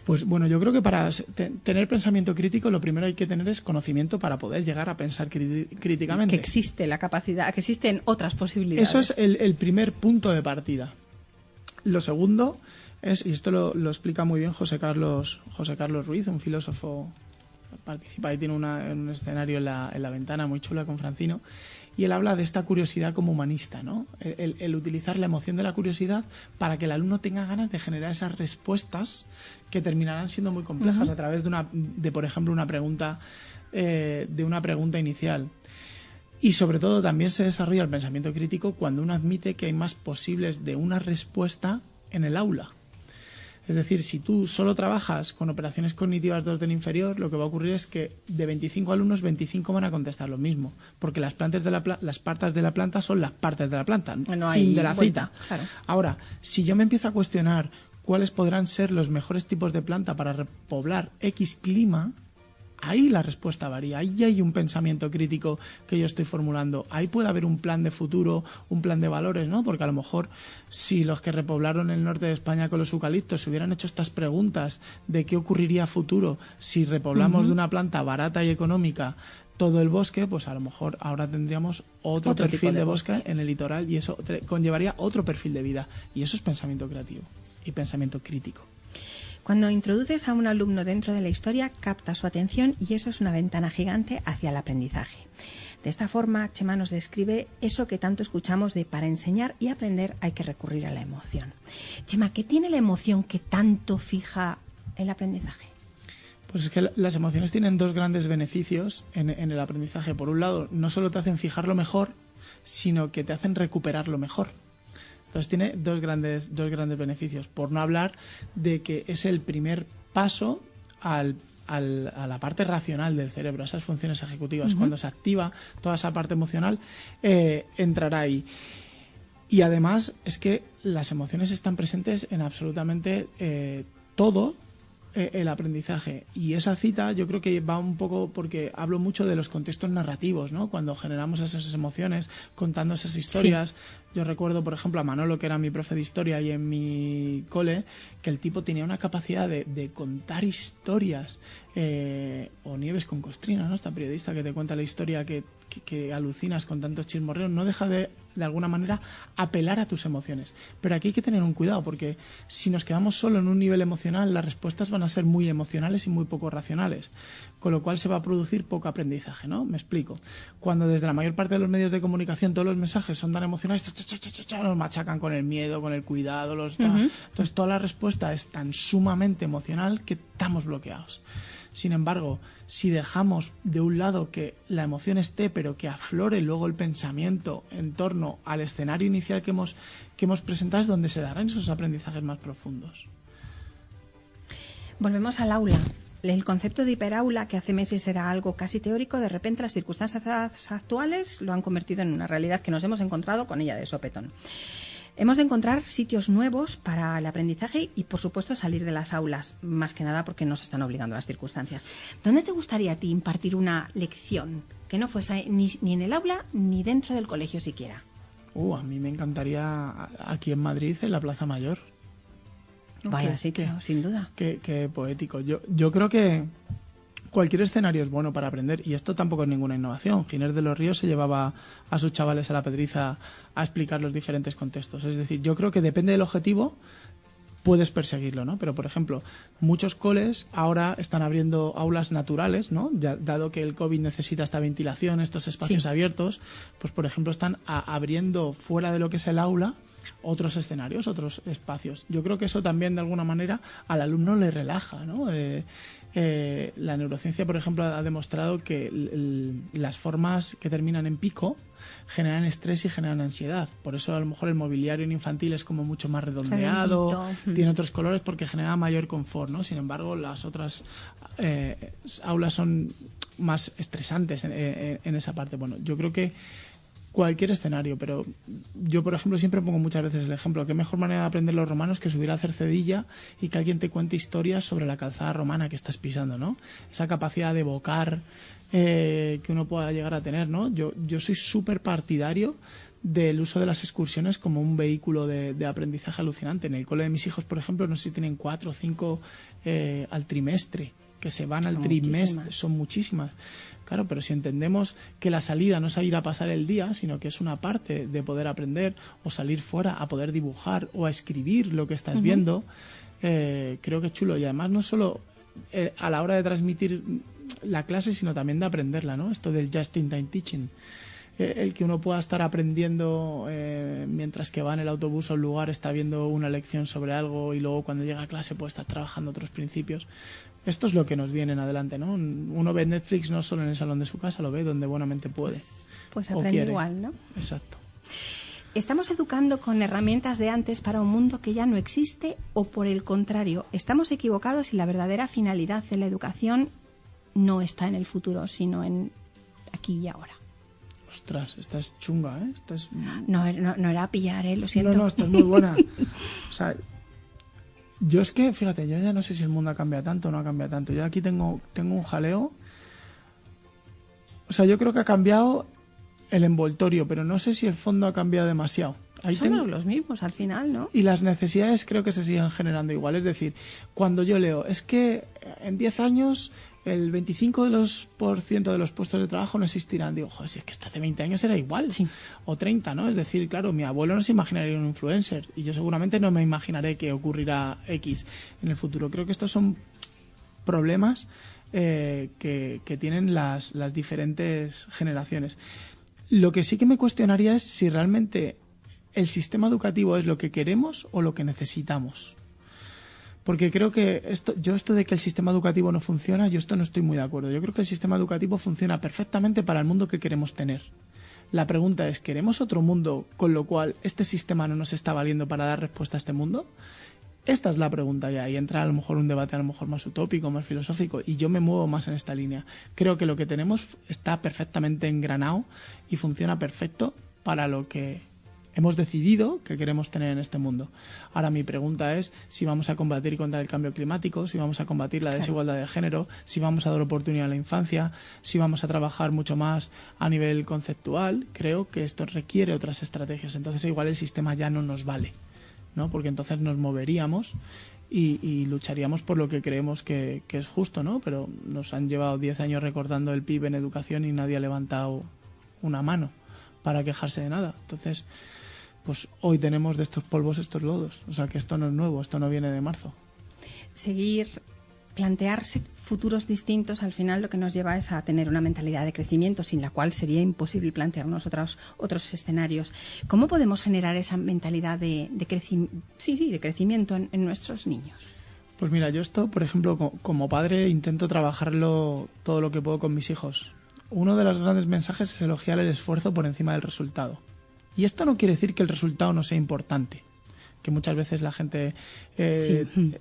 Pues bueno, yo creo que para tener pensamiento crítico lo primero hay que tener es conocimiento para poder llegar a pensar críticamente. Que existe la capacidad, que existen otras posibilidades. Eso es el primer punto de partida. Lo segundo es, y esto lo explica muy bien José Carlos Ruiz, un filósofo, participa y tiene un escenario en la ventana muy chula con Francino, y él habla de esta curiosidad como humanista, ¿no? El utilizar la emoción de la curiosidad para que el alumno tenga ganas de generar esas respuestas que terminarán siendo muy complejas a través de por ejemplo, una pregunta inicial. Y sobre todo también se desarrolla el pensamiento crítico cuando uno admite que hay más posibles de una respuesta en el aula. Es decir, si tú solo trabajas con operaciones cognitivas de orden inferior, lo que va a ocurrir es que de 25 alumnos, 25 van a contestar lo mismo, porque las partes de la planta son las partes de la planta, fin de la cita. Claro. Ahora, si yo me empiezo a cuestionar cuáles podrán ser los mejores tipos de planta para repoblar X clima, ahí la respuesta varía, ahí hay un pensamiento crítico que yo estoy formulando, ahí puede haber un plan de futuro, un plan de valores, ¿no? Porque a lo mejor si los que repoblaron el norte de España con los eucaliptos se hubieran hecho estas preguntas de qué ocurriría a futuro si repoblamos de una planta barata y económica todo el bosque, pues a lo mejor ahora tendríamos otro perfil de bosque en el litoral y eso conllevaría otro perfil de vida, y eso es pensamiento creativo y pensamiento crítico. Cuando introduces a un alumno dentro de la historia, capta su atención y eso es una ventana gigante hacia el aprendizaje. De esta forma, Chema nos describe eso que tanto escuchamos de para enseñar y aprender hay que recurrir a la emoción. Chema, ¿qué tiene la emoción que tanto fija el aprendizaje? Pues es que las emociones tienen dos grandes beneficios en el aprendizaje. Por un lado, no solo te hacen fijarlo mejor, sino que te hacen recuperarlo mejor. Entonces tiene dos grandes beneficios, por no hablar de que es el primer paso a la parte racional del cerebro, a esas funciones ejecutivas. Cuando se activa toda esa parte emocional, entrará ahí. Y además es que las emociones están presentes en absolutamente todo el aprendizaje. Y esa cita yo creo que va un poco porque hablo mucho de los contextos narrativos, ¿no? Cuando generamos esas emociones, contando esas historias. Sí. Yo recuerdo, por ejemplo, a Manolo, que era mi profe de historia y en mi cole, que el tipo tenía una capacidad de contar historias. O Nieves con Costrina, ¿no? Esta periodista que te cuenta la historia que alucinas con tantos chismorreos, no deja de alguna manera apelar a tus emociones. Pero aquí hay que tener un cuidado, porque si nos quedamos solo en un nivel emocional, las respuestas van a ser muy emocionales y muy poco racionales, con lo cual se va a producir poco aprendizaje, ¿no? Me explico. Cuando desde la mayor parte de los medios de comunicación todos los mensajes son tan emocionales, nos machacan con el miedo, con el cuidado, entonces toda la respuesta es tan sumamente emocional que estamos bloqueados. Sin embargo, si dejamos de un lado que la emoción esté, pero que aflore luego el pensamiento en torno al escenario inicial que hemos presentado, es donde se darán esos aprendizajes más profundos. Volvemos al aula. El concepto de hiperaula, que hace meses era algo casi teórico, de repente las circunstancias actuales lo han convertido en una realidad que nos hemos encontrado con ella de sopetón. Hemos de encontrar sitios nuevos para el aprendizaje y, por supuesto, salir de las aulas, más que nada porque nos están obligando las circunstancias. ¿Dónde te gustaría a ti impartir una lección que no fuese ni en el aula ni dentro del colegio siquiera? A mí me encantaría aquí en Madrid, en la Plaza Mayor. Vaya sitio, sin duda. Qué poético. Yo creo que cualquier escenario es bueno para aprender, y esto tampoco es ninguna innovación. Ginés de los Ríos se llevaba a sus chavales a la Pedriza a explicar los diferentes contextos. Es decir, yo creo que depende del objetivo, puedes perseguirlo, ¿no? Pero, por ejemplo, muchos coles ahora están abriendo aulas naturales, ¿no? Ya, dado que el COVID necesita esta ventilación, estos espacios abiertos, pues, por ejemplo, están abriendo fuera de lo que es el aula otros escenarios, otros espacios. Yo creo que eso también, de alguna manera, al alumno le relaja, ¿no? La neurociencia, por ejemplo, ha demostrado que las formas que terminan en pico generan estrés y generan ansiedad. Por eso, a lo mejor, el mobiliario infantil es como mucho más redondeado, tiene otros colores porque genera mayor confort, ¿no? Sin embargo, las otras aulas son más estresantes en esa parte. Bueno, yo creo que cualquier escenario, pero yo, por ejemplo, siempre pongo muchas veces el ejemplo: qué mejor manera de aprender los romanos que subir a Cercedilla y que alguien te cuente historias sobre la calzada romana que estás pisando, ¿no? Esa capacidad de evocar que uno pueda llegar a tener, ¿no? Yo soy súper partidario del uso de las excursiones como un vehículo de aprendizaje alucinante. En el cole de mis hijos, por ejemplo, no sé si tienen 4 o 5 al trimestre, que se van al trimestre, son muchísimas. Claro, pero si entendemos que la salida no es a ir a pasar el día, sino que es una parte de poder aprender o salir fuera a poder dibujar o a escribir lo que estás viendo, creo que es chulo. Y además no solo a la hora de transmitir la clase, sino también de aprenderla, ¿no? Esto del just-in-time teaching. El que uno pueda estar aprendiendo mientras que va en el autobús a un lugar, está viendo una lección sobre algo y luego cuando llega a clase puede estar trabajando otros principios. Esto es lo que nos viene en adelante, ¿no? Uno ve Netflix no solo en el salón de su casa, lo ve donde buenamente puede. Pues aprende igual, ¿no? Exacto. ¿Estamos educando con herramientas de antes para un mundo que ya no existe o por el contrario, estamos equivocados y la verdadera finalidad de la educación no está en el futuro, sino en aquí y ahora? Ostras, esta es chunga, ¿eh? No era a pillar, lo siento. No, esta es muy buena. O sea, yo es que, fíjate, yo ya no sé si el mundo ha cambiado tanto o no ha cambiado tanto. Yo aquí tengo un jaleo. O sea, yo creo que ha cambiado el envoltorio, pero no sé si el fondo ha cambiado demasiado. Somos los mismos al final, ¿no? Y las necesidades creo que se siguen generando igual. Es decir, cuando yo leo, es que en 10 años el 25% de los puestos de trabajo no existirán. Digo, joder, si es que hasta hace 20 años era igual. Sí. O 30, ¿no? Es decir, claro, mi abuelo no se imaginaría un influencer y yo seguramente no me imaginaré que ocurrirá X en el futuro. Creo que estos son problemas que tienen las diferentes generaciones. Lo que sí que me cuestionaría es si realmente el sistema educativo es lo que queremos o lo que necesitamos. Porque creo que esto de que el sistema educativo no funciona, yo esto no estoy muy de acuerdo. Yo creo que el sistema educativo funciona perfectamente para el mundo que queremos tener. La pregunta es, ¿queremos otro mundo con lo cual este sistema no nos está valiendo para dar respuesta a este mundo? Esta es la pregunta ya, y entra a lo mejor un debate a lo mejor más utópico, más filosófico, y yo me muevo más en esta línea. Creo que lo que tenemos está perfectamente engranado y funciona perfecto para lo que hemos decidido que queremos tener en este mundo. Ahora mi pregunta es si vamos a combatir contra el cambio climático, si vamos a combatir la desigualdad de género, si vamos a dar oportunidad a la infancia, si vamos a trabajar mucho más a nivel conceptual. Creo que esto requiere otras estrategias. Entonces igual el sistema ya no nos vale, ¿no? Porque entonces nos moveríamos y lucharíamos por lo que creemos que es justo, ¿no? Pero nos han llevado 10 años recortando el PIB en educación y nadie ha levantado una mano para quejarse de nada. Entonces, pues hoy tenemos de estos polvos estos lodos. O sea que esto no es nuevo, esto no viene de marzo. Plantearse futuros distintos, al final lo que nos lleva es a tener una mentalidad de crecimiento, sin la cual sería imposible plantearnos otros escenarios. ¿Cómo podemos generar esa mentalidad de crecimiento en nuestros niños? Pues mira, yo esto, por ejemplo, como padre intento trabajarlo todo lo que puedo con mis hijos. Uno de los grandes mensajes es elogiar el esfuerzo por encima del resultado. Y esto no quiere decir que el resultado no sea importante, que muchas veces la gente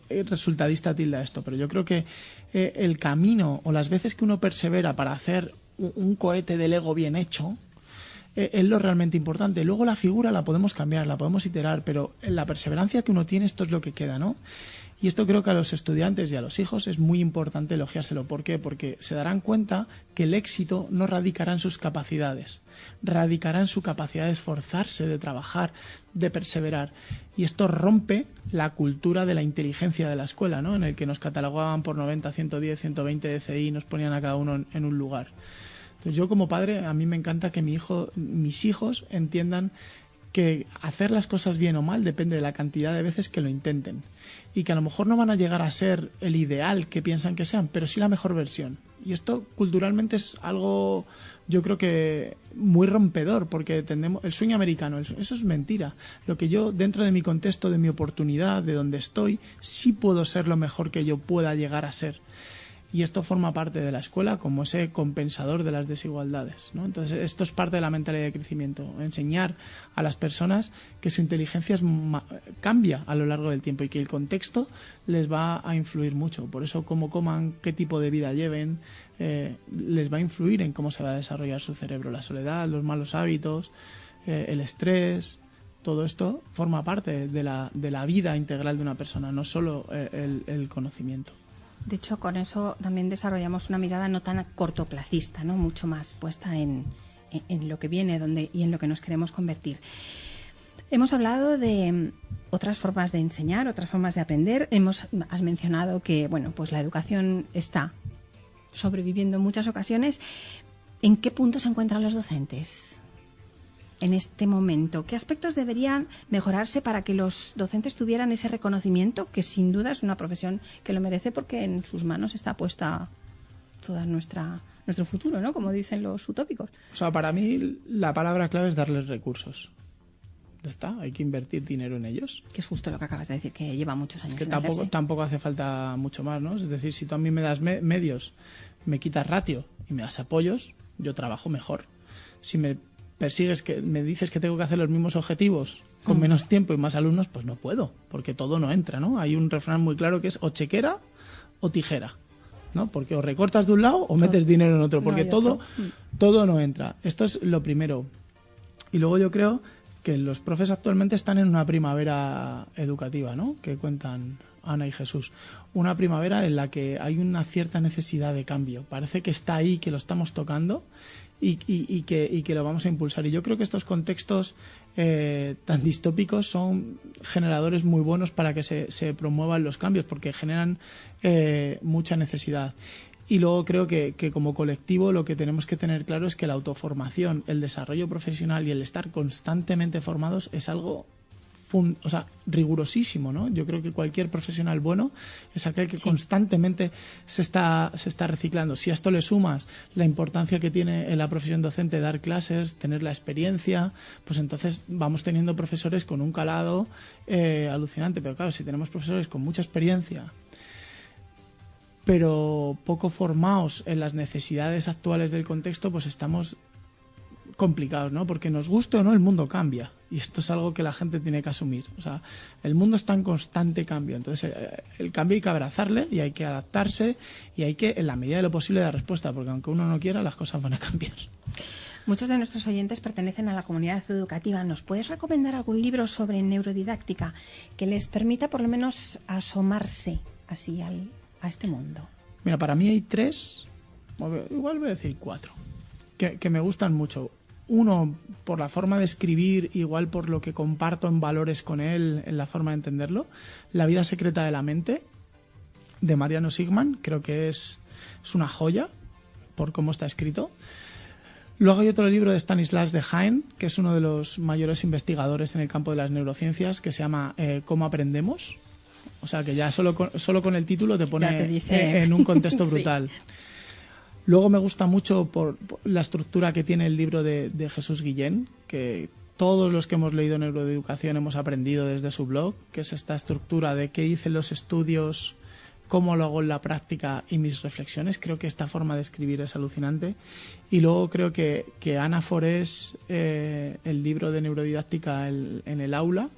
resultadista tilda esto, pero yo creo que el camino o las veces que uno persevera para hacer un cohete de Lego bien hecho es lo realmente importante. Luego la figura la podemos cambiar, la podemos iterar, pero en la perseverancia que uno tiene esto es lo que queda, ¿no? Y esto creo que a los estudiantes y a los hijos es muy importante elogiárselo. ¿Por qué? Porque se darán cuenta que el éxito no radicará en sus capacidades, radicará en su capacidad de esforzarse, de trabajar, de perseverar. Y esto rompe la cultura de la inteligencia de la escuela, ¿no? En el que nos catalogaban por 90, 110, 120 de CI y nos ponían a cada uno en un lugar. Entonces yo como padre, a mí me encanta que mis hijos entiendan que hacer las cosas bien o mal depende de la cantidad de veces que lo intenten y que a lo mejor no van a llegar a ser el ideal que piensan que sean, pero sí la mejor versión. Y esto culturalmente es algo, yo creo que muy rompedor, porque tendemos el sueño americano, eso es mentira. Lo que yo, dentro de mi contexto, de mi oportunidad, de donde estoy, sí puedo ser lo mejor que yo pueda llegar a ser. Y esto forma parte de la escuela como ese compensador de las desigualdades, ¿no? Entonces, esto es parte de la mentalidad de crecimiento, enseñar a las personas que su inteligencia cambia a lo largo del tiempo y que el contexto les va a influir mucho. Por eso, cómo coman, qué tipo de vida lleven, les va a influir en cómo se va a desarrollar su cerebro. La soledad, los malos hábitos, el estrés, todo esto forma parte de la vida integral de una persona, no solo el conocimiento. De hecho, con eso también desarrollamos una mirada no tan cortoplacista, ¿no? Mucho más puesta en en lo que viene y en lo que nos queremos convertir. Hemos hablado de otras formas de enseñar, otras formas de aprender. Has mencionado que, bueno, pues la educación está sobreviviendo en muchas ocasiones. ¿En qué punto se encuentran los docentes en este momento? ¿Qué aspectos deberían mejorarse para que los docentes tuvieran ese reconocimiento, que sin duda es una profesión que lo merece porque en sus manos está puesta toda nuestro futuro, ¿no? Como dicen los utópicos. O sea, para mí la palabra clave es darles recursos. Ya está, hay que invertir dinero en ellos. Que es justo lo que acabas de decir, que lleva muchos años. Es que tampoco hace falta mucho más, ¿no? Es decir, si tú a mí me das medios, me quitas ratio y me das apoyos, yo trabajo mejor. Si me persigues, que me dices que tengo que hacer los mismos objetivos con menos tiempo y más alumnos, pues no puedo, porque todo no entra, ¿no? Hay un refrán muy claro que es o chequera o tijera, ¿no? Porque o recortas de un lado o metes dinero en otro, porque todo no entra. Esto es lo primero. Y luego yo creo que los profes actualmente están en una primavera educativa, ¿no? Que cuentan Ana y Jesús. Una primavera en la que hay una cierta necesidad de cambio. Parece que está ahí, que lo estamos tocando y que lo vamos a impulsar. Y yo creo que estos contextos tan distópicos son generadores muy buenos para que se promuevan los cambios, porque generan mucha necesidad. Y luego creo que como colectivo lo que tenemos que tener claro es que la autoformación, el desarrollo profesional y el estar constantemente formados es algo rigurosísimo, ¿no? Yo creo que cualquier profesional bueno es aquel que constantemente se está reciclando. Si a esto le sumas la importancia que tiene en la profesión docente dar clases, tener la experiencia, pues entonces vamos teniendo profesores con un calado alucinante. Pero claro, si tenemos profesores con mucha experiencia pero poco formados en las necesidades actuales del contexto, pues estamos complicados, ¿no? Porque nos guste o no, el mundo cambia. Y esto es algo que la gente tiene que asumir. O sea, el mundo está en constante cambio. Entonces, el cambio hay que abrazarle y hay que adaptarse y hay que, en la medida de lo posible, dar respuesta. Porque aunque uno no quiera, las cosas van a cambiar. Muchos de nuestros oyentes pertenecen a la comunidad educativa. ¿Nos puedes recomendar algún libro sobre neurodidáctica que les permita, por lo menos, asomarse así a este mundo? Mira, para mí hay 3, igual voy a decir 4, que me gustan mucho. Uno, por la forma de escribir, igual por lo que comparto en valores con él, en la forma de entenderlo. La vida secreta de la mente, de Mariano Sigman, creo que es una joya por cómo está escrito. Luego hay otro libro de Stanislas Dehaene, que es uno de los mayores investigadores en el campo de las neurociencias, que se llama ¿Cómo aprendemos? O sea, que ya solo con el título te pone en un contexto brutal. Sí. Luego me gusta mucho por la estructura que tiene el libro de Jesús Guillén, que todos los que hemos leído neuroeducación hemos aprendido desde su blog, que es esta estructura de qué hice en los estudios, cómo lo hago en la práctica y mis reflexiones. Creo que esta forma de escribir es alucinante. Y luego creo que Ana Forés, el libro de neurodidáctica en el aula,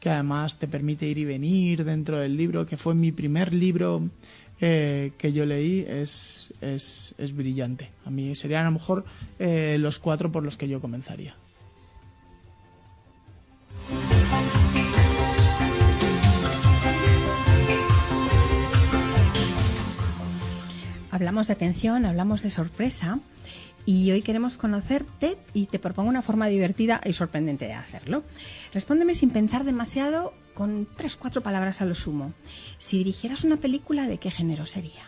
que además te permite ir y venir dentro del libro, que fue mi primer libro que yo leí, es brillante. A mí serían a lo mejor los 4 por los que yo comenzaría. Hablamos de atención, hablamos de sorpresa y hoy queremos conocerte y te propongo una forma divertida y sorprendente de hacerlo. Respóndeme sin pensar demasiado con 3-4 palabras a lo sumo. Si dirigieras una película, ¿de qué género sería?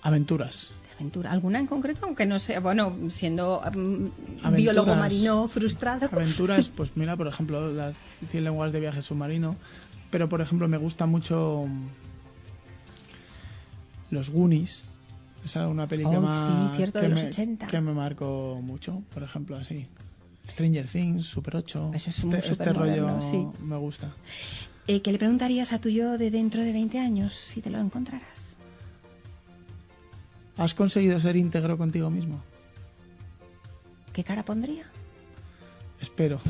Aventuras. ¿De aventura? ¿Alguna en concreto? Aunque no sea, bueno, siendo biólogo marino frustrado. Aventuras, pues mira, por ejemplo, las 100 lenguas de viaje submarino. Pero, por ejemplo, me gusta mucho Los Goonies. Es una película sí, cierto, de los 80. Que me marcó mucho, por ejemplo, así. Stranger Things, Super 8. Eso es este rollo sí. Me gusta. ¿Qué le preguntarías a tu yo de dentro de 20 años si te lo encontraras? ¿Has conseguido ser íntegro contigo mismo? ¿Qué cara pondría? Espero.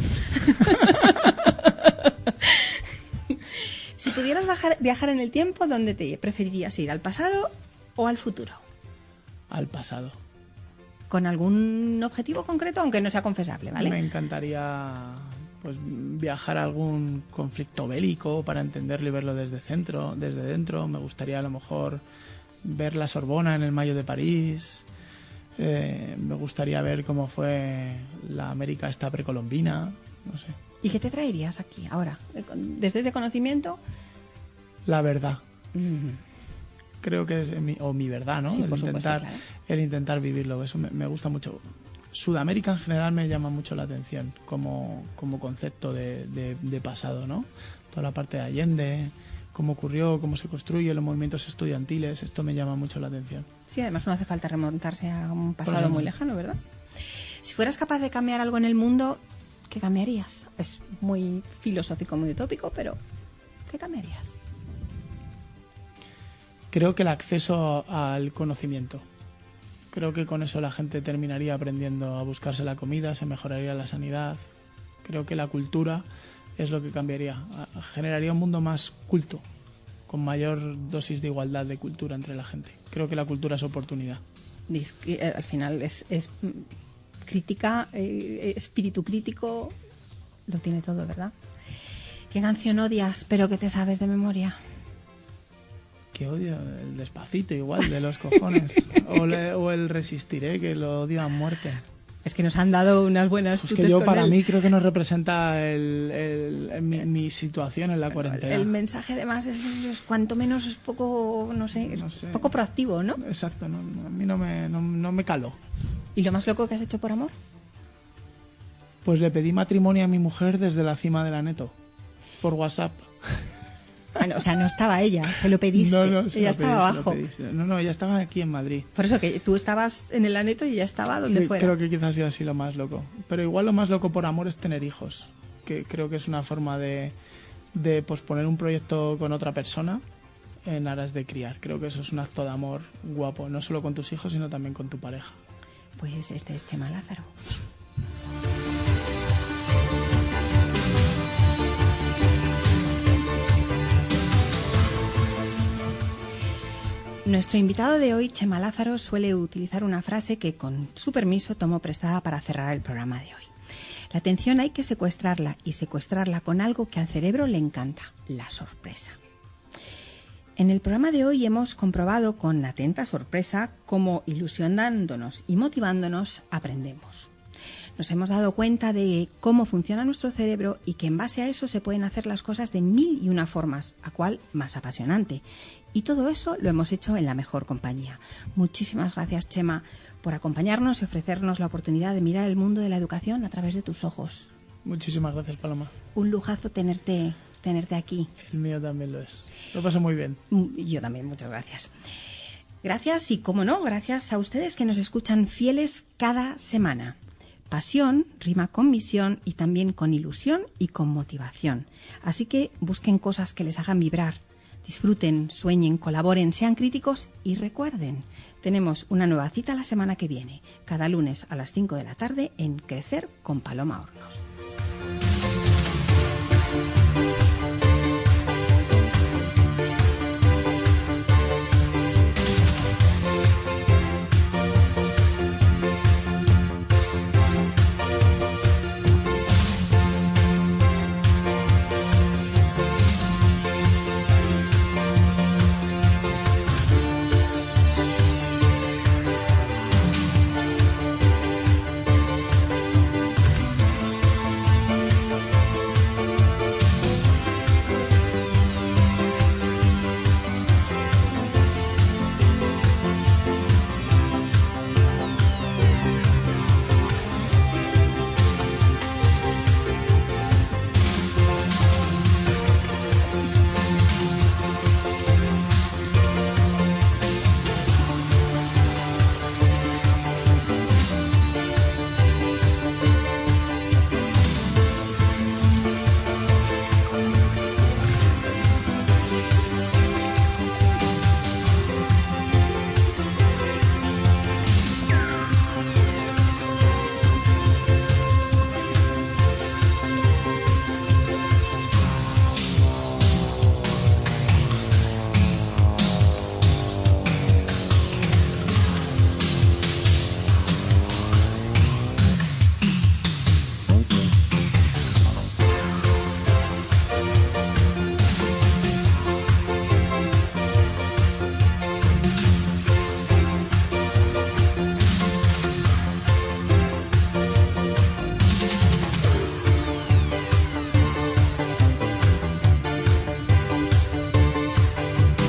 Si pudieras viajar en el tiempo, ¿dónde te preferirías ir? ¿Al pasado o al futuro? Al pasado. ¿Con algún objetivo concreto, aunque no sea confesable, ¿vale? Me encantaría pues viajar a algún conflicto bélico para entenderlo y verlo desde dentro. Me gustaría a lo mejor ver la Sorbona en el Mayo de París, Me gustaría ver cómo fue la América esta precolombina, no sé. ¿Y qué te traerías aquí ahora? Desde ese conocimiento... La verdad. Creo que es mi verdad, ¿no? Sí, por supuesto, claro. El intentar vivirlo, eso me gusta mucho. Sudamérica en general me llama mucho la atención como concepto de pasado, ¿no? Toda la parte de Allende, cómo ocurrió, cómo se construye, los movimientos estudiantiles, esto me llama mucho la atención. Sí, además no hace falta remontarse a un pasado muy lejano, ¿verdad? Si fueras capaz de cambiar algo en el mundo, ¿qué cambiarías? Es muy filosófico, muy utópico, pero ¿qué cambiarías? Creo que el acceso al conocimiento. Creo que con eso la gente terminaría aprendiendo a buscarse la comida, se mejoraría la sanidad. Creo que la cultura es lo que cambiaría. Generaría un mundo más culto, con mayor dosis de igualdad de cultura entre la gente. Creo que la cultura es oportunidad. Al final es crítica, espíritu crítico, lo tiene todo, ¿verdad? ¿Qué canción odias, pero que te sabes de memoria? Que odio el Despacito, igual, de los cojones. O el Resistiré, que lo odio a muerte. Es que nos han dado unas buenas tutes. Es que yo para mí creo que nos representa mi situación en la cuarentena. El mensaje además es cuanto menos es poco, no sé, poco proactivo, ¿no? Exacto, no, a mí no me caló. ¿Y lo más loco que has hecho por amor? Pues le pedí matrimonio a mi mujer desde la cima de la Neto, por WhatsApp. Bueno, o sea, no estaba ella, se lo pediste. No, ella estaba abajo. No, ella estaba aquí en Madrid. Por eso que tú estabas en el Aneto y ella estaba donde fuera. Creo que quizás ha sido así lo más loco. Pero igual lo más loco por amor es tener hijos. Que creo que es una forma de posponer un proyecto con otra persona en aras de criar. Creo que eso es un acto de amor guapo, no solo con tus hijos, sino también con tu pareja. Pues este es Chema Lázaro. Nuestro invitado de hoy, Chema Lázaro, suele utilizar una frase que, con su permiso, tomo prestada para cerrar el programa de hoy. La atención hay que secuestrarla, y secuestrarla con algo que al cerebro le encanta, la sorpresa. En el programa de hoy hemos comprobado con atenta sorpresa cómo, ilusionándonos y motivándonos, aprendemos. Nos hemos dado cuenta de cómo funciona nuestro cerebro y que en base a eso se pueden hacer las cosas de 1001 formas, a cual más apasionante. Y todo eso lo hemos hecho en la mejor compañía. Muchísimas gracias, Chema, por acompañarnos y ofrecernos la oportunidad de mirar el mundo de la educación a través de tus ojos. Muchísimas gracias, Paloma. Un lujazo tenerte aquí. El mío también lo es. Lo paso muy bien. Yo también, muchas gracias. Gracias y, cómo no, gracias a ustedes que nos escuchan fieles cada semana. Pasión rima con misión y también con ilusión y con motivación. Así que busquen cosas que les hagan vibrar. Disfruten, sueñen, colaboren, sean críticos y recuerden, tenemos una nueva cita la semana que viene, cada lunes a las 5 de la tarde en Crecer con Paloma Hornos.